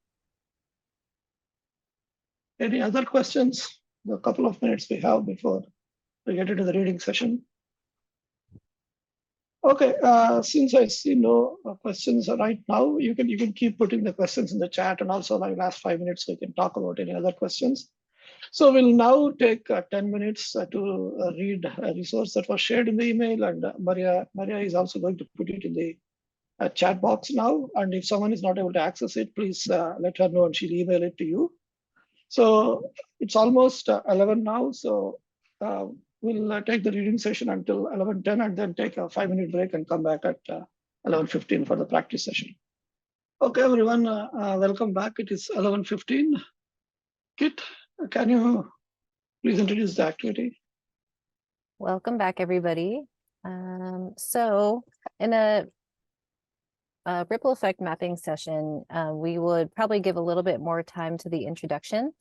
Any other questions? The couple of minutes we have before we get into the reading session. Okay, since I see no questions right now, you can keep putting the questions in the chat, and also like last 5 minutes we can talk about any other questions. So we'll now take 10 minutes to read a resource that was shared in the email, and Maria is also going to put it in the chat box now. And if someone is not able to access it, please let her know and she'll email it to you. So it's almost 11 now, so we'll take the reading session until 11:10 and then take a 5-minute break and come back at 11:15 for the practice session. Okay, everyone, welcome back. It is 11:15. Kit, can you please introduce the activity? Welcome back, everybody. So in a ripple effect mapping session, we would probably give a little bit more time to the introduction.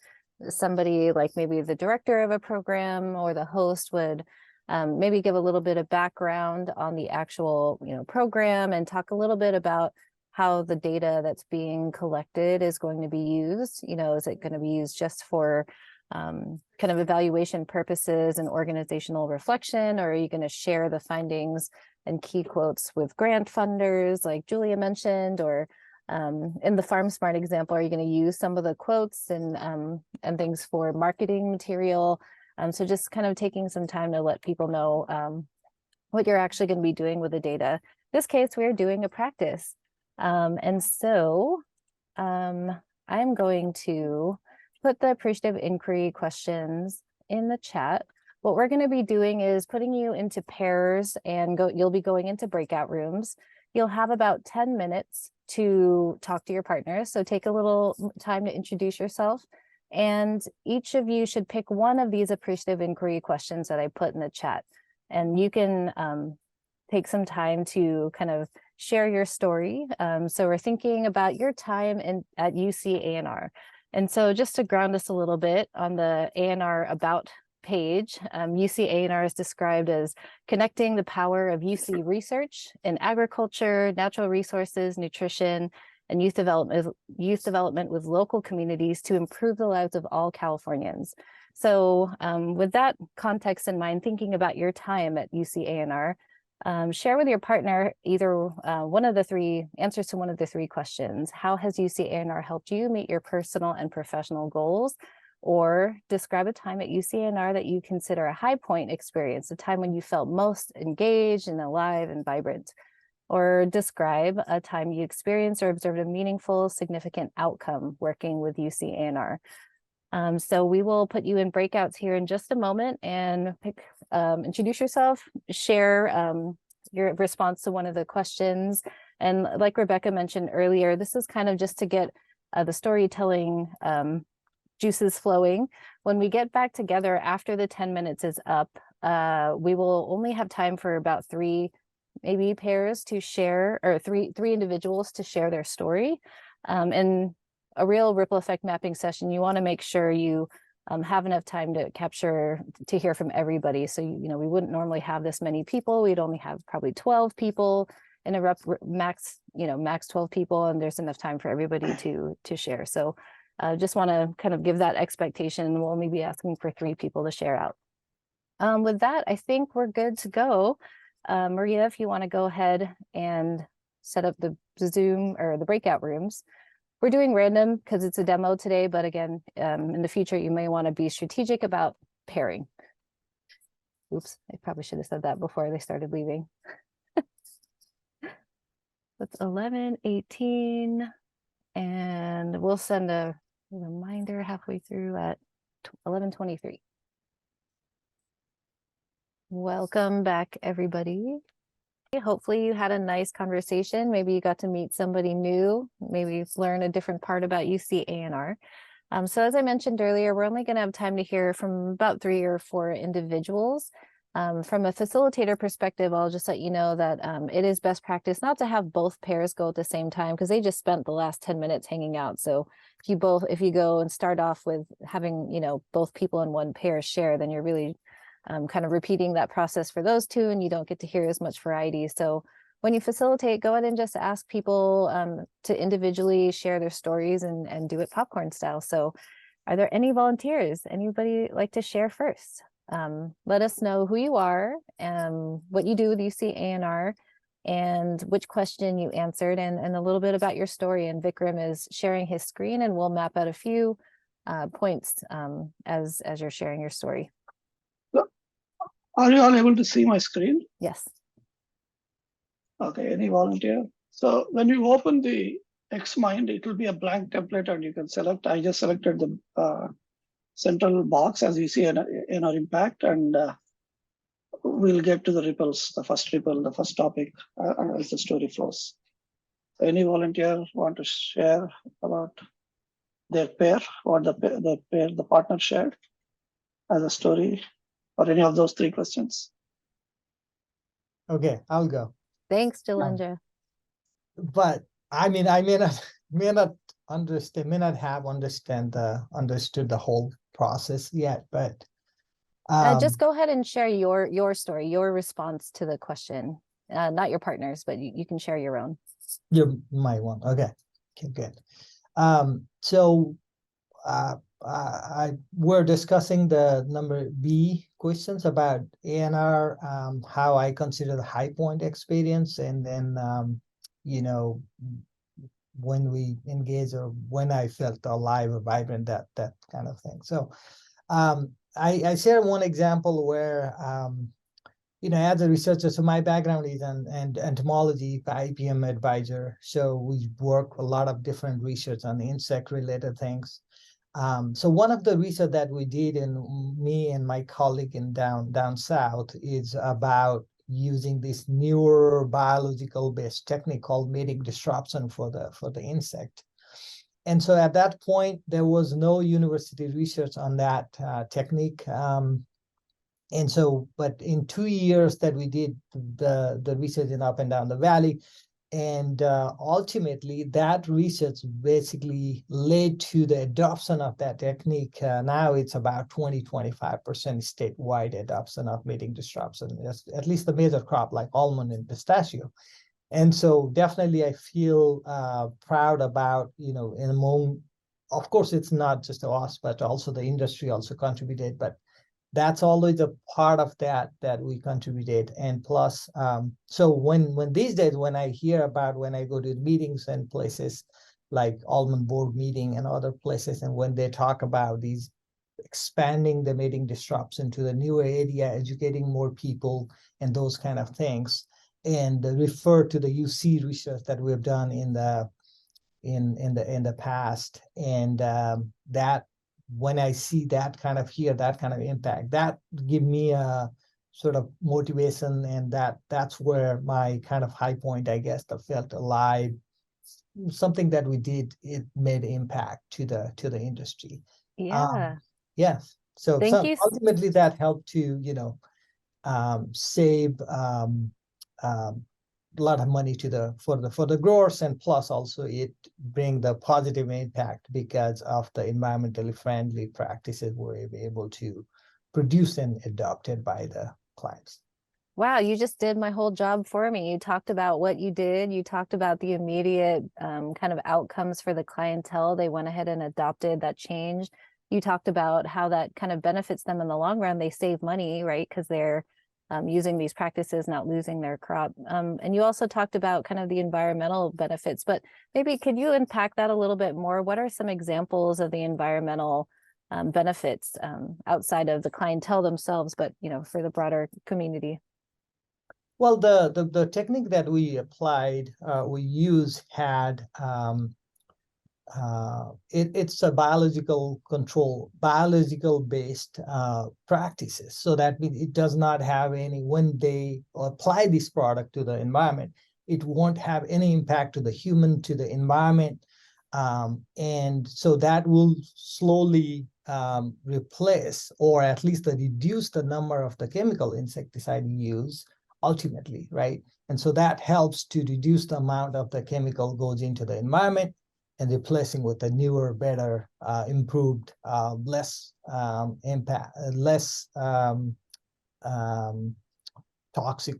Somebody like maybe the director of a program or the host would maybe give a little bit of background on the actual program and talk a little bit about how the data that's being collected is going to be used. Is it going to be used just for kind of evaluation purposes and organizational reflection, or are you going to share the findings and key quotes with grant funders like Julia mentioned, or in the FarmSmart example, are you going to use some of the quotes and things for marketing material? So just kind of taking some time to let people know what you're actually going to be doing with the data. In this case, we're doing a practice. And so I'm going to put the appreciative inquiry questions in the chat. What we're going to be doing is putting you into pairs, and you'll be going into breakout rooms. You'll have about 10 minutes to talk to your partners. So take a little time to introduce yourself. And each of you should pick one of these appreciative inquiry questions that I put in the chat. And you can take some time to kind of share your story. So we're thinking about your time at UC A&R. And so just to ground us a little bit on the A&R About page, UC A&R is described as connecting the power of UC research in agriculture, natural resources, nutrition, and youth development with local communities to improve the lives of all Californians. So with that context in mind, thinking about your time at UC A&R, share with your partner either one of the three answers to one of the three questions. How has UC A&R helped you meet your personal and professional goals? Or describe a time at UC A&R that you consider a high point experience, a time when you felt most engaged and alive and vibrant. Or describe a time you experienced or observed a meaningful, significant outcome working with UC A&R. So we will put you in breakouts here in just a moment and introduce yourself, share your response to one of the questions. And like Rebecca mentioned earlier, this is kind of just to get the storytelling juices flowing. When we get back together after the 10 minutes is up, we will only have time for about 3 maybe pairs to share, or three individuals to share their story. And a real ripple effect mapping session, you want to make sure you have enough time to hear from everybody. So, we wouldn't normally have this many people. We'd only have probably 12 people in a max 12 people, and there's enough time for everybody to share. So just want to kind of give that expectation. We'll only be asking for 3 people to share out. With that, I think we're good to go. Maria, if you want to go ahead and set up the Zoom or the breakout rooms. We're doing random because it's a demo today, but again, in the future, you may want to be strategic about pairing. Oops, I probably should have said that before they started leaving. That's 11:18, and we'll send a reminder halfway through at 11:23. Welcome back, everybody. Hopefully you had a nice conversation. Maybe you got to meet somebody new, maybe learn a different part about UC A&R. So as I mentioned earlier, we're only going to have time to hear from about 3 or 4 individuals. From a facilitator perspective, I'll just let you know that it is best practice not to have both pairs go at the same time, because they just spent the last 10 minutes hanging out. So if you go and start off with having, both people in one pair share, then you're really kind of repeating that process for those 2, and you don't get to hear as much variety. So when you facilitate, go ahead and just ask people to individually share their stories and do it popcorn style. So are there any volunteers? Anybody like to share first? Let us know who you are, what you do with UC A&R, and which question you answered, and a little bit about your story. And Vikram is sharing his screen, and we'll map out a few points as you're sharing your story. Are you all able to see my screen? Yes. Okay, any volunteer? So when you open the XMind, it will be a blank template and you can select. I just selected the central box as you see in our impact, and we'll get to the ripples, the first ripple, the first topic as the story flows. So any volunteer want to share about their pair, or the partner shared as a story, or any of those 3 questions? Okay, I'll go. Thanks, Jalendra. But I mean, I may not have understood the whole process yet, but just go ahead and share your story, your response to the question, not your partner's, but you can share your own. My one. Okay, good. So we're discussing the number B questions about A&R, how I consider the high point experience, and then when we engage or when I felt alive or vibrant, that kind of thing. So I share one example where as a researcher, so my background is in entomology, IPM advisor. So we work a lot of different research on insect related things. So one of the research that we did, in me and my colleague in down south, is about using this newer biological based technique called mating disruption for the insect. And so at that point, there was no university research on that technique. And so, but in 2 years that we did the research in up and down the valley, and ultimately that research basically led to the adoption of that technique. Now it's about 20-25% statewide adoption of mating disruption, at least the major crop like almond and pistachio. And so definitely I feel proud about, among of course, it's not just us, but also the industry also contributed. But that's always a part of that we contributed. And plus, so when these days, when I hear about, when I go to meetings and places like Almond Board meeting and other places, and when they talk about these expanding the mating disruption to the new area, educating more people and those kind of things, and refer to the UC research that we've done in the past, and that when I see that kind of that kind of impact, that give me a sort of motivation, and that's where my kind of high point, I guess, that felt alive. Something that we did, it made impact to the industry. Yeah. Yes. So Thank you. ultimately that helped to, save a lot of money for the growers, and plus also it bring the positive impact because of the environmentally friendly practices we're able to produce and adopted by the clients. Wow, you just did my whole job for me. You talked about what you did. You talked about the immediate kind of outcomes for the clientele. They went ahead and adopted that change. You talked about how that kind of benefits them in the long run. They save money, right? Because they're using these practices, not losing their crop. And you also talked about kind of the environmental benefits, but maybe could you unpack that a little bit more? What are some examples of the environmental benefits outside of the clientele themselves, but for the broader community? Well, the technique that we applied, we used had it's a biological based practices. So that means it does not have any, when they apply this product to the environment, it won't have any impact to the human, to the environment. And so that will slowly replace, or at least reduce the number of the chemical insecticide use ultimately, right? And so that helps to reduce the amount of the chemical goes into the environment, and replacing with a newer, better, improved, less impact, less toxic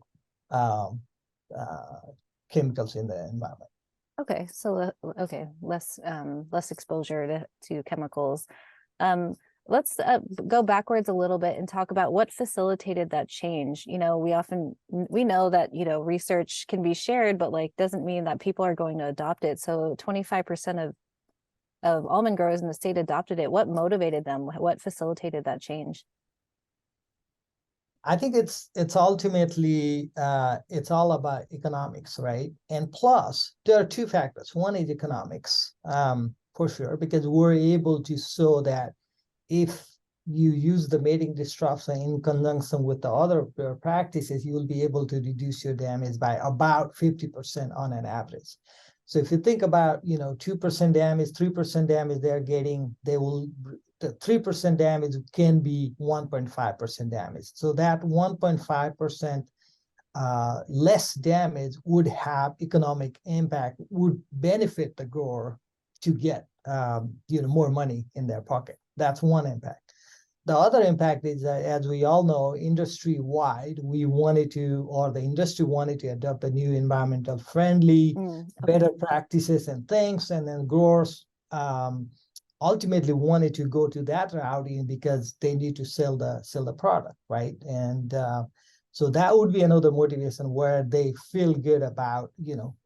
chemicals in the environment. Okay, so less exposure to chemicals. Let's go backwards a little bit and talk about what facilitated that change. We know that research can be shared, but doesn't mean that people are going to adopt it. So 25% of almond growers in the state adopted it. What motivated them? What facilitated that change? I think it's ultimately it's all about economics, right? And plus there are two factors. One is economics, for sure, because we're able to show that if you use the mating disruption in conjunction with the other practices, you will be able to reduce your damage by about 50% on an average. So if you think about, 2% damage, 3% damage they're getting, the 3% damage can be 1.5% damage. So that 1.5% less damage would have economic impact, would benefit the grower to get more money in their pocket. That's one impact. The other impact is that, as we all know, industry-wide, the industry wanted to adopt a new environmental friendly, better practices and things, and then growers ultimately wanted to go to that route because they need to sell the product, right? And so that would be another motivation where they feel good about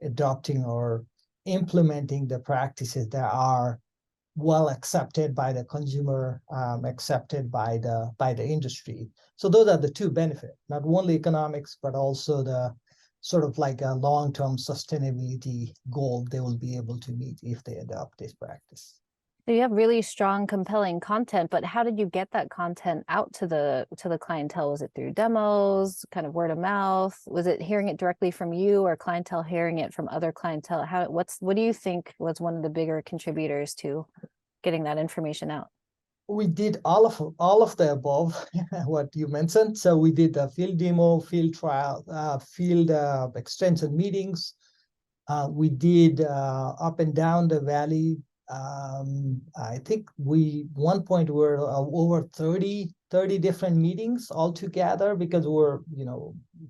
adopting or implementing the practices that are well accepted by the consumer, accepted by the industry. So those are the two benefits, not only economics, but also the sort of like a long-term sustainability goal they will be able to meet if they adopt this practice. So you have really strong, compelling content, but how did you get that content out to the clientele? Was it through demos, kind of word of mouth? Was it hearing it directly from you, or clientele hearing it from other clientele? What do you think was one of the bigger contributors to getting that information out? We did all of the above, what you mentioned. So we did the field demo, field trial, field extension meetings. We did up and down the valley. I think one point we're over 30 different meetings altogether, because we're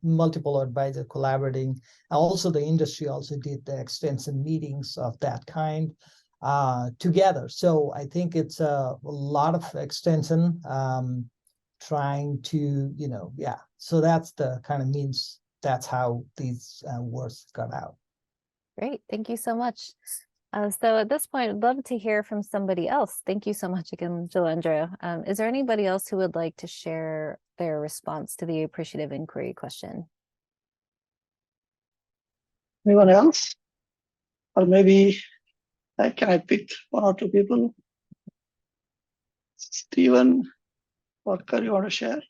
multiple advisors collaborating. Also the industry also did the extensive meetings of that kind. together. So I think it's a lot of extension, trying to, so that's the kind of means, that's how these words got out. Great, thank you so much. So at this point, I'd love to hear from somebody else. Thank you so much again, Jalendra. Is there anybody else who would like to share their response to the appreciative inquiry question? Anyone else? Or maybe can I pick one or two people? Stephen, Walker, you want to share?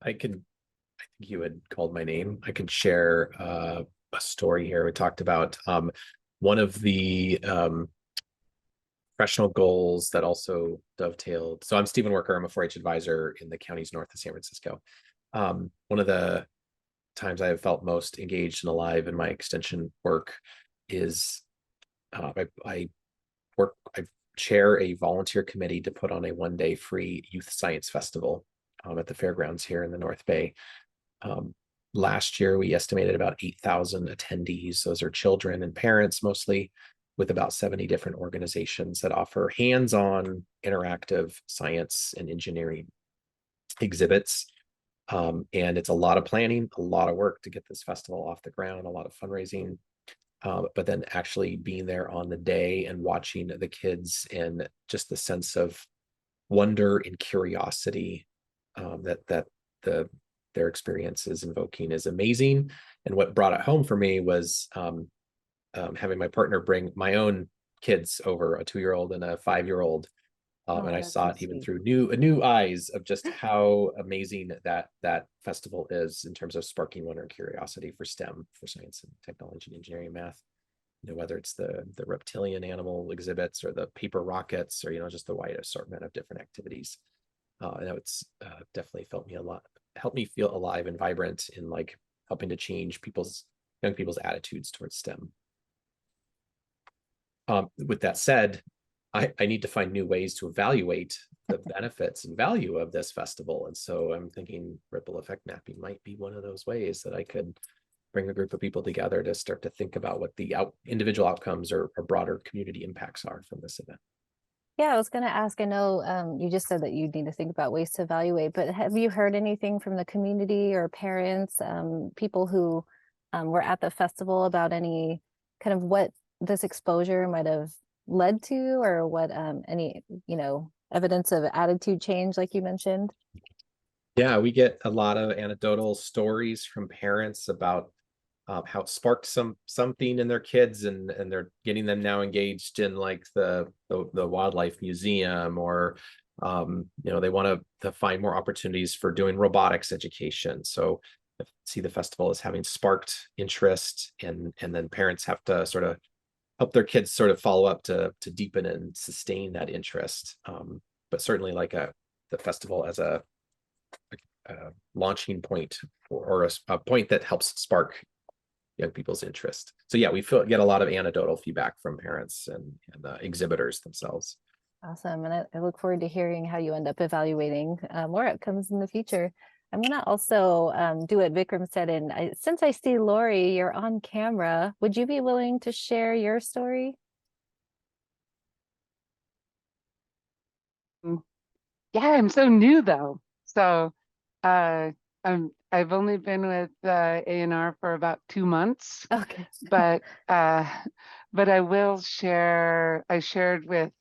I think you had called my name. I could share a story here. We talked about one of the professional goals that also dovetailed. So I'm Stephen Worker. I'm a 4-H advisor in the counties north of San Francisco. One of the times I have felt most engaged and alive in my extension work is I chair a volunteer committee to put on a one-day free youth science festival at the fairgrounds here in the North Bay. Last year, we estimated about 8,000 attendees. Those are children and parents mostly, with about 70 different organizations that offer hands-on interactive science and engineering exhibits. And it's a lot of planning, a lot of work to get this festival off the ground, a lot of fundraising, but then actually being there on the day and watching the kids and just the sense of wonder and curiosity that their experience is invoking is amazing. And what brought it home for me was having my partner bring my own kids over, a 2-year-old and a 5-year-old. And I saw it even through new eyes of just how amazing that festival is in terms of sparking wonder and curiosity for STEM, for science and technology and engineering and math. Whether it's the reptilian animal exhibits or the paper rockets, or just the wide assortment of different activities. And it's definitely helped me feel alive and vibrant in like helping to change young people's attitudes towards STEM. With that said, I need to find new ways to evaluate the benefits and value of this festival. And so I'm thinking ripple effect mapping might be one of those ways that I could bring a group of people together to start to think about what the individual outcomes or broader community impacts are from this event. Yeah, I was going to ask, I know you just said that you need to think about ways to evaluate, but have you heard anything from the community or parents, people who were at the festival about any kind of what this exposure might have led to, or what any, evidence of attitude change like you mentioned? Yeah, we get a lot of anecdotal stories from parents about how it sparked something in their kids, and they're getting them now engaged in like the wildlife museum, or they want to find more opportunities for doing robotics education. So I see the festival as having sparked interest, and then parents have to sort of help their kids sort of follow up to deepen and sustain that interest. But certainly like the festival as a launching point or a point that helps spark young people's interest. So yeah, we get a lot of anecdotal feedback from parents and exhibitors themselves. Awesome. And I look forward to hearing how you end up evaluating more outcomes in the future. I'm going to also do what Vikram said. And since I see Lori, you're on camera, would you be willing to share your story? Yeah, I'm so new though. So I've only been with A&R for about 2 months. Okay. But I will share. I shared with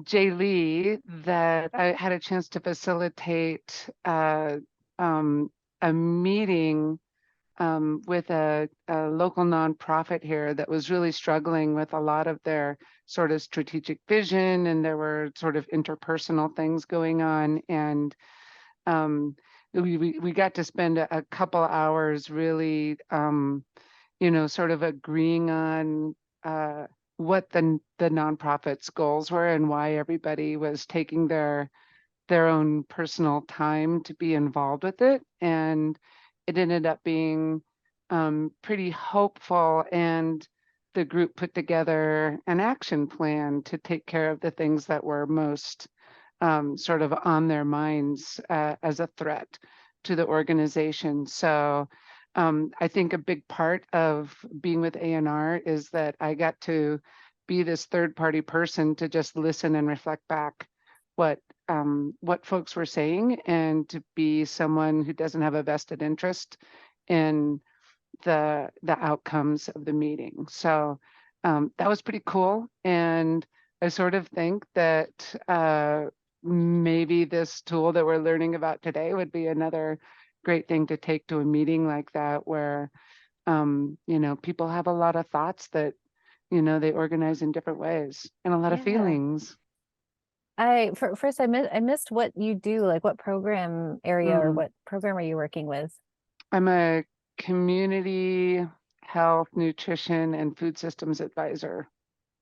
Jay Lee that I had a chance to facilitate a meeting with a local nonprofit here that was really struggling with a lot of their sort of strategic vision, and there were sort of interpersonal things going on, and we got to spend a couple hours really sort of agreeing on what the nonprofit's goals were and why everybody was taking their own personal time to be involved with it. And it ended up being pretty hopeful, and the group put together an action plan to take care of the things that were most sort of on their minds as a threat. to the organization. So I think a big part of being with ANR is that I got to be this third party person to just listen and reflect back what folks were saying, and to be someone who doesn't have a vested interest in the outcomes of the meeting. So that was pretty cool. And I sort of think that maybe this tool that we're learning about today would be another great thing to take to a meeting like that, where people have a lot of thoughts that they organize in different ways and a lot of feelings. First I missed what you do, like what program area or what program are you working with? I'm a community health, nutrition, and food systems advisor.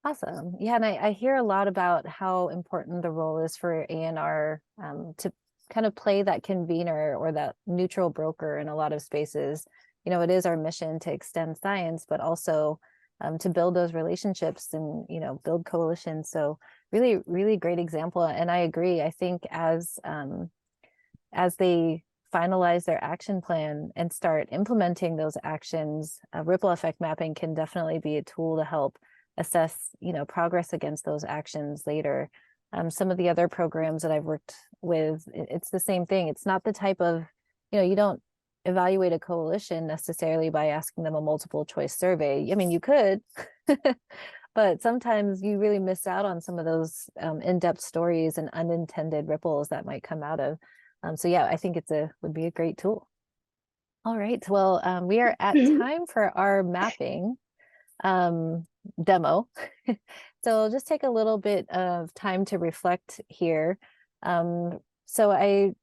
Awesome. Yeah, and I hear a lot about how important the role is for ANR to kind of play that convener or that neutral broker in a lot of spaces. It is our mission to extend science, but also to build those relationships and, build coalitions. So really, really great example. And I agree. I think as they finalize their action plan and start implementing those actions, ripple effect mapping can definitely be a tool to help assess, progress against those actions later. Some of the other programs that I've worked with, it's the same thing. It's not the type of, you don't evaluate a coalition necessarily by asking them a multiple choice survey. I mean, you could, but sometimes you really miss out on some of those in-depth stories and unintended ripples that might come out of. So yeah, I think would be a great tool. All right, well, we are at time for our mapping demo. So I'll just take a little bit of time to reflect here. So I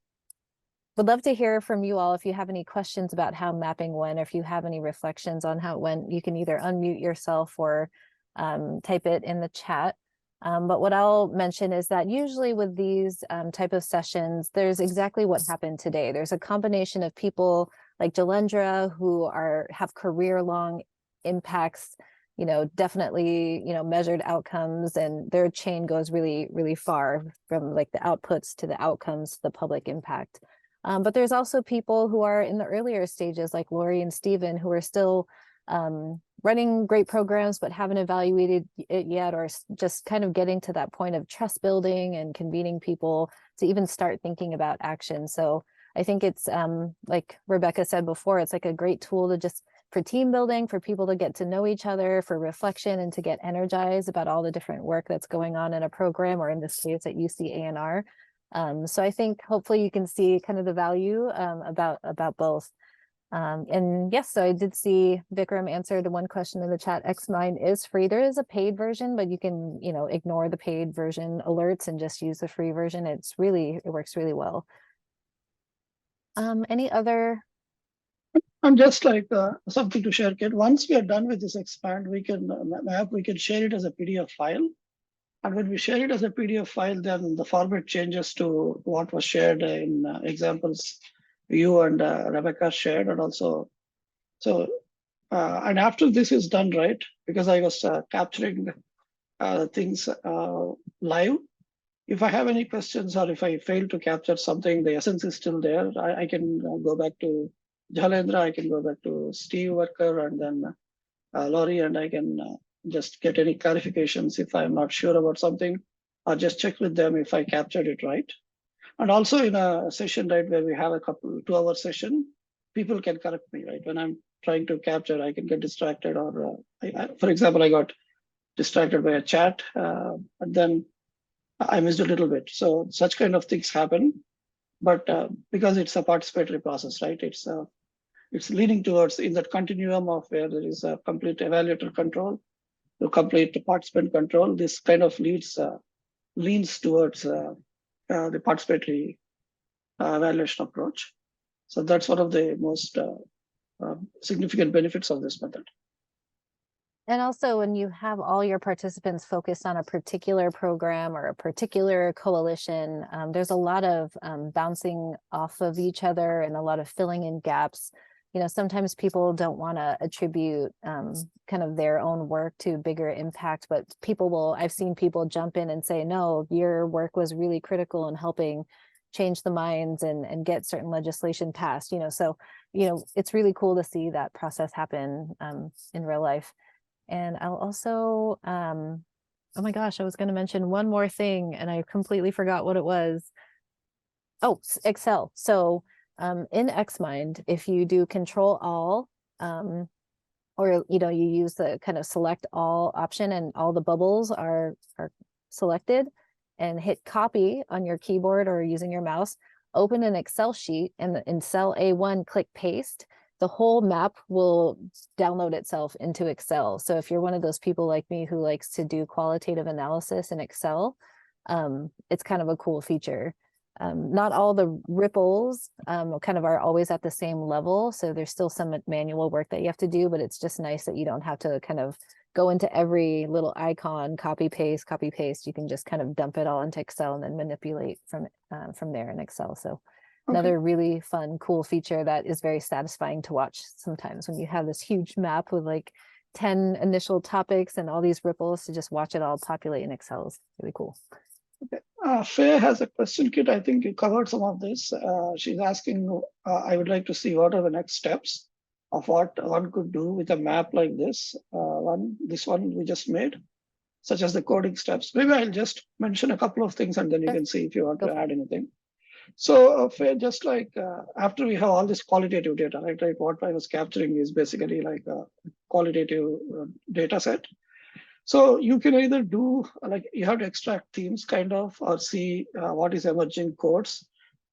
would love to hear from you all if you have any questions about how mapping went, or if you have any reflections on how it went. You can either unmute yourself or type it in the chat. But what I'll mention is that usually with these type of sessions, there's exactly what happened today. There's a combination of people like Jalendra who have career-long impacts, definitely, measured outcomes, and their chain goes really, really far from like the outputs to the outcomes to the public impact. But there's also people who are in the earlier stages, like Lori and Stephen, who are still running great programs, but haven't evaluated it yet, or just kind of getting to that point of trust building and convening people to even start thinking about action. So I think it's like Rebecca said before, it's like a great tool to just for team building, for people to get to know each other, for reflection, and to get energized about all the different work that's going on in a program, or in this case at UC ANR. So I think hopefully you can see kind of the value about both. And yes, so I did see Vikram answer the one question in the chat. Xmind is free. There is a paid version, but you can, ignore the paid version alerts and just use the free version. It works really well. Any other? I'm just like something to share, Kate. Once we are done with this expand, we can share it as a PDF file. And when we share it as a PDF file, then the format changes to what was shared in examples you and Rebecca shared, and also, and after this is done, right? Because I was capturing things live. If I have any questions, or if I fail to capture something, the essence is still there. I can go back to Jalendra, I can go back to Steve Worker, and then Laurie, and I can just get any clarifications if I'm not sure about something, or just check with them if I captured it right. And also in a session, right, where we have a 2-hour session, people can correct me, right? When I'm trying to capture, I can get distracted, or for example, I got distracted by a chat, and then I missed a little bit. So such kind of things happen, but because it's a participatory process, right? It's leaning towards in that continuum of where there is a complete evaluator control to complete participant control. This kind of leans towards the participatory evaluation approach. So that's one of the most significant benefits of this method. And also, when you have all your participants focused on a particular program or a particular coalition, there's a lot of bouncing off of each other and a lot of filling in gaps. Sometimes people don't want to attribute kind of their own work to bigger impact, but I've seen people jump in and say, no, your work was really critical in helping, change the minds and get certain legislation passed, so, it's really cool to see that process happen in real life. And I'll also, oh my gosh, I was going to mention one more thing and I completely forgot what it was. Oh, Excel. So in XMind, if you do Control All, or you use the kind of select all option and all the bubbles are selected, and hit copy on your keyboard or using your mouse, open an Excel sheet, and in cell A1 click paste, the whole map will download itself into Excel. So if you're one of those people like me who likes to do qualitative analysis in Excel, it's kind of a cool feature. Not all the ripples kind of are always at the same level, so there's still some manual work that you have to do, but it's just nice that you don't have to kind of go into every little icon, copy paste. You can just kind of dump it all into Excel and then manipulate from there in Excel. So another really fun, cool feature that is very satisfying to watch sometimes when you have this huge map with like 10 initial topics and all these ripples, to just watch it all populate in Excel is really cool. Okay. Faye has a question, Kit. I think you covered some of this. She's asking, I would like to see what are the next steps of what one could do with a map like this. This one we just made, such as the coding steps. Maybe I'll just mention a couple of things and then you can see if you want to add anything. So Faye, just like after we have all this qualitative data, right? What I was capturing is basically like a qualitative data set. So you can either do like you have to extract themes kind of, or see what is emerging codes.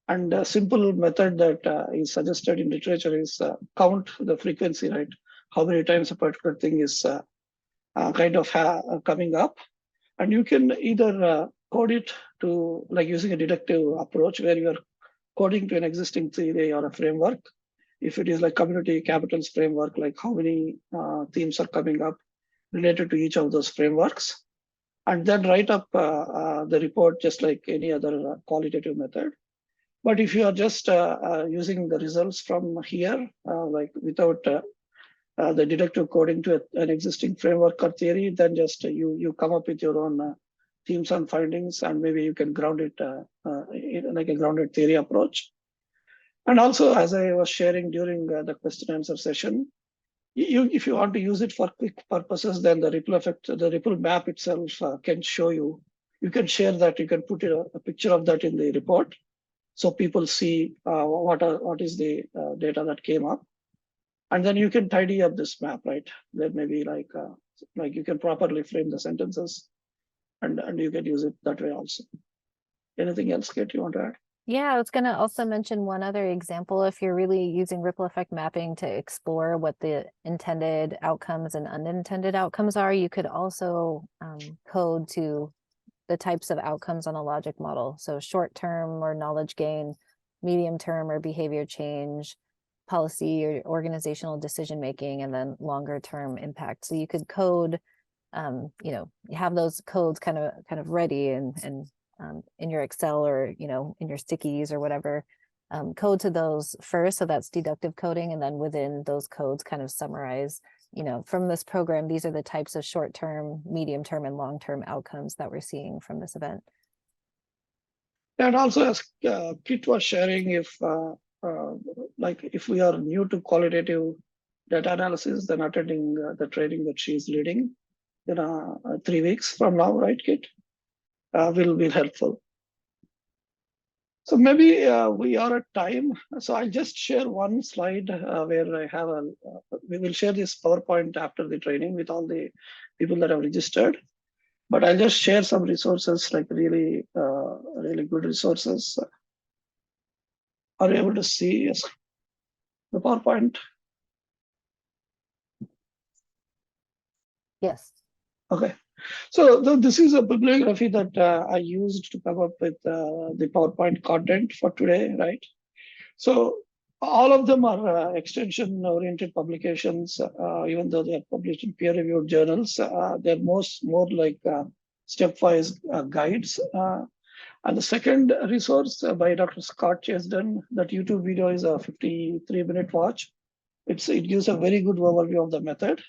And a simple method that is suggested in literature is count the frequency, right? How many times a particular thing is kind of coming up. And you can either code it to like using a deductive approach where you are coding to an existing theory or a framework. If it is like community capitals framework, like how many themes are coming up related to each of those frameworks, and then write up the report just like any other qualitative method. But if you are just using the results from here, like without the deductive coding to an existing framework or theory, then just you come up with your own themes and findings, and maybe you can ground it in like a grounded theory approach. And also, as I was sharing during the question answer session, if you want to use it for quick purposes, then the ripple effect, the ripple map itself can show you. You can share that. You can put a picture of that in the report, so people see what is the data that came up, and then you can tidy up this map, right? Then maybe like you can properly frame the sentences, and you can use it that way also. Anything else, Kate, you want to add? Yeah, I was going to also mention one other example. If you're really using ripple effect mapping to explore what the intended outcomes and unintended outcomes are, you could also code to the types of outcomes on a logic model. So short term or knowledge gain, medium term or behavior change, policy or organizational decision making, and then longer term impact. So you could code, you have those codes kind of ready and in your Excel or in your stickies or whatever, code to those first. So that's deductive coding, and then within those codes kind of summarize, from this program, these are the types of short-term, medium-term, and long-term outcomes that we're seeing from this event. And also, as Kit was sharing, if we are new to qualitative data analysis, then attending the training that she's leading, 3 weeks from now, right, Kit? Will be helpful. So maybe we are at time. So I'll just share one slide where I have we will share this PowerPoint after the training with all the people that have registered. But I'll just share some resources, like really good resources. Are you able to see the PowerPoint? Yes. Okay. So this is a bibliography that I used to come up with the PowerPoint content for today, right? So all of them are extension-oriented publications, even though they are published in peer-reviewed journals. They're more like stepwise guides. And the second resource by Dr. Scott Chesden, that YouTube video is a 53-minute watch. It gives a very good overview of the method.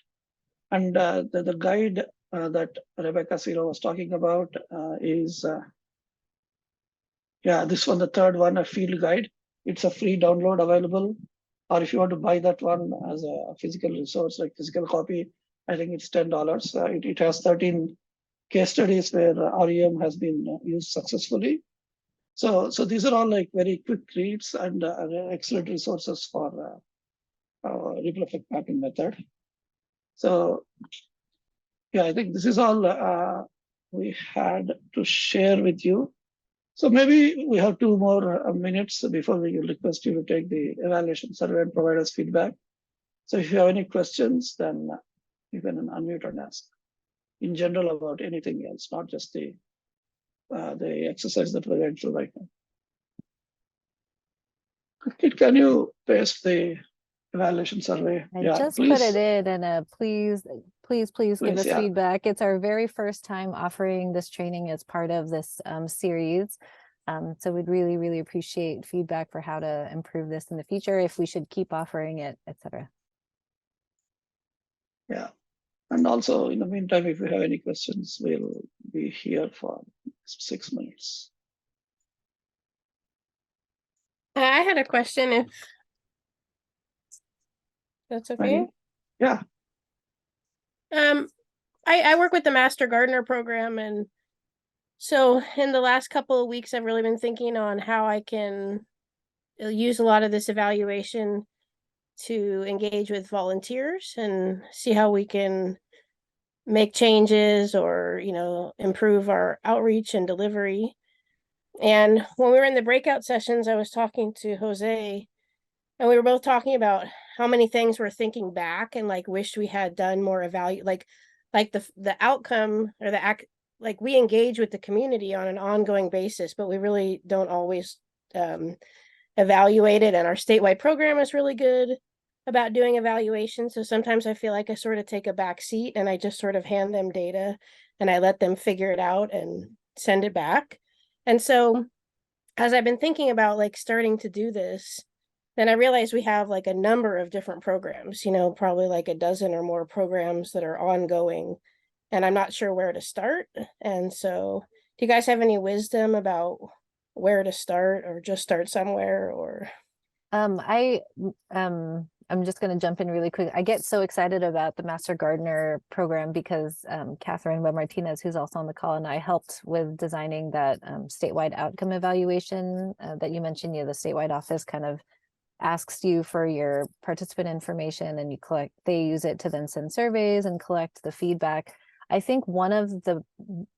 And the guide that Rebecca Siro was talking about is Yeah, this one, the third one, a field guide. It's a free download available. Or if you want to buy that one as a physical resource, like physical copy, I think it's $10. It has 13 case studies where REM has been used successfully. So these are all like very quick reads and excellent resources for ripple effect mapping method. So yeah, I think this is all we had to share with you. So maybe we have 2 more minutes before we request you to take the evaluation survey and provide us feedback. So if you have any questions, then you can unmute and ask in general about anything else, not just the exercise that we're going through right now. Can you paste the evaluation survey? I just put it in, and please give us yeah. feedback. It's our very first time offering this training as part of this series. So we'd really, really appreciate feedback for how to improve this in the future, if we should keep offering it, etc. Yeah. And also, in the meantime, if you have any questions, we'll be here for 6 minutes. I had a question, if that's okay. Yeah. I work with the Master Gardener program, and so in the last couple of weeks, I've really been thinking on how I can use a lot of this evaluation to engage with volunteers and see how we can make changes or, improve our outreach and delivery. And when we were in the breakout sessions, I was talking to Jose, and we were both talking about how many things we're thinking back and like wish we had done more like the outcome or the act. Like we engage with the community on an ongoing basis, but we really don't always evaluate it. And our statewide program is really good about doing evaluation. So sometimes I feel like I sort of take a back seat and I just sort of hand them data and I let them figure it out and send it back. And so as I've been thinking about like starting to do this, then I realized we have like a number of different programs, probably like a dozen or more programs that are ongoing. And I'm not sure where to start. And so do you guys have any wisdom about where to start, or just start somewhere? Or I'm just going to jump in really quick. I get so excited about the Master Gardener program because Catherine Webb Martinez, who's also on the call, and I helped with designing that statewide outcome evaluation that you mentioned. The statewide office kind of asks you for your participant information, and they use it to then send surveys and collect the feedback. I think one of the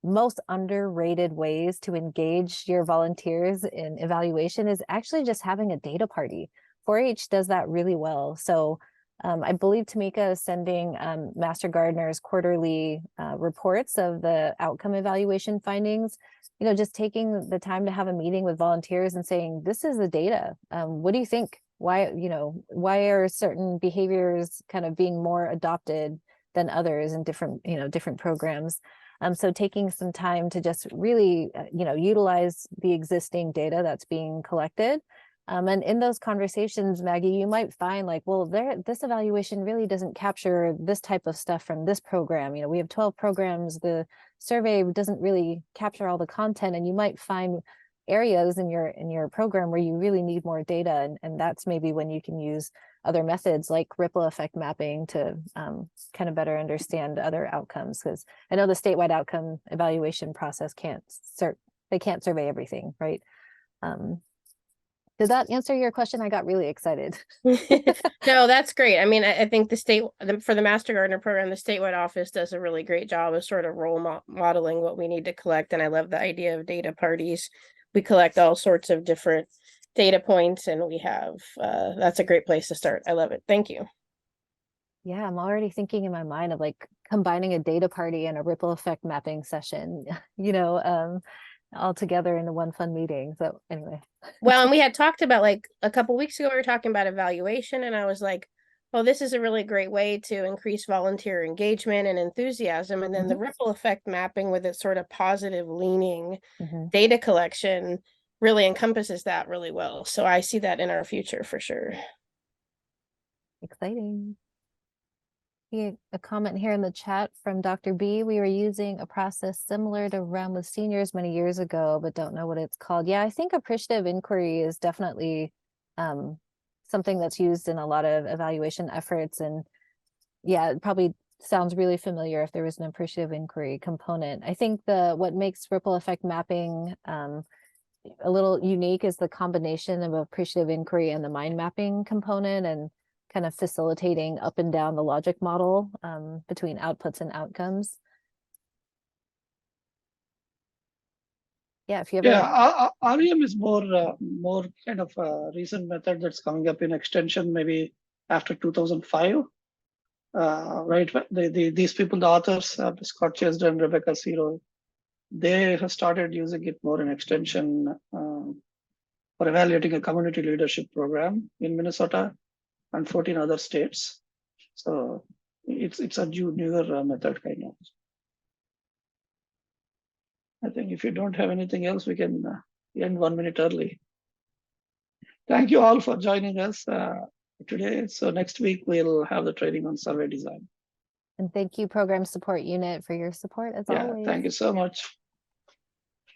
most underrated ways to engage your volunteers in evaluation is actually just having a data party. 4-H does that really well. So I believe Tamika is sending Master Gardener's quarterly reports of the outcome evaluation findings. Just taking the time to have a meeting with volunteers and saying, this is the data. What do you think? Why are certain behaviors kind of being more adopted than others in different programs? So taking some time to just really, utilize the existing data that's being collected. And in those conversations, Maggie, you might find like, well, this evaluation really doesn't capture this type of stuff from this program. We have 12 programs. The survey doesn't really capture all the content, and you might find areas in your program where you really need more data. And that's maybe when you can use other methods like ripple effect mapping to kind of better understand other outcomes. Because I know the statewide outcome evaluation process can't survey everything, right? Does that answer your question? I got really excited. No, that's great. I mean, I think for the Master Gardener program, the statewide office does a really great job of sort of role modeling what we need to collect. And I love the idea of data parties. We collect all sorts of different data points, and we have, that's a great place to start. I love it. Thank you. Yeah, I'm already thinking in my mind of like combining a data party and a ripple effect mapping session, all together in one fun meeting. So anyway. Well, and we had talked about like a couple weeks ago, we were talking about evaluation, and I was like, well, this is a really great way to increase volunteer engagement and enthusiasm. And then the ripple effect mapping with its sort of positive leaning data collection really encompasses that really well. So I see that in our future for sure. Exciting. See a comment here in the chat from Dr. B. We were using a process similar to REM with seniors many years ago, but don't know what it's called. Yeah, I think appreciative inquiry is definitely something that's used in a lot of evaluation efforts. And yeah, it probably sounds really familiar if there was an appreciative inquiry component. I think what makes ripple effect mapping a little unique is the combination of appreciative inquiry and the mind mapping component, and kind of facilitating up and down the logic model between outputs and outcomes. Yeah, if you ever. Yeah, REM is more kind of a recent method that's coming up in extension, maybe after 2005. Right, these people, the authors, Scott Chesdin and Rebecca Zero, they have started using it more in extension for evaluating a community leadership program in Minnesota and 14 other states. So it's a newer method kind of. I think if you don't have anything else, we can end 1 minute early. Thank you all for joining us today. So next week we'll have the training on survey design. And thank you, Program Support Unit, for your support as always. Thank you so much.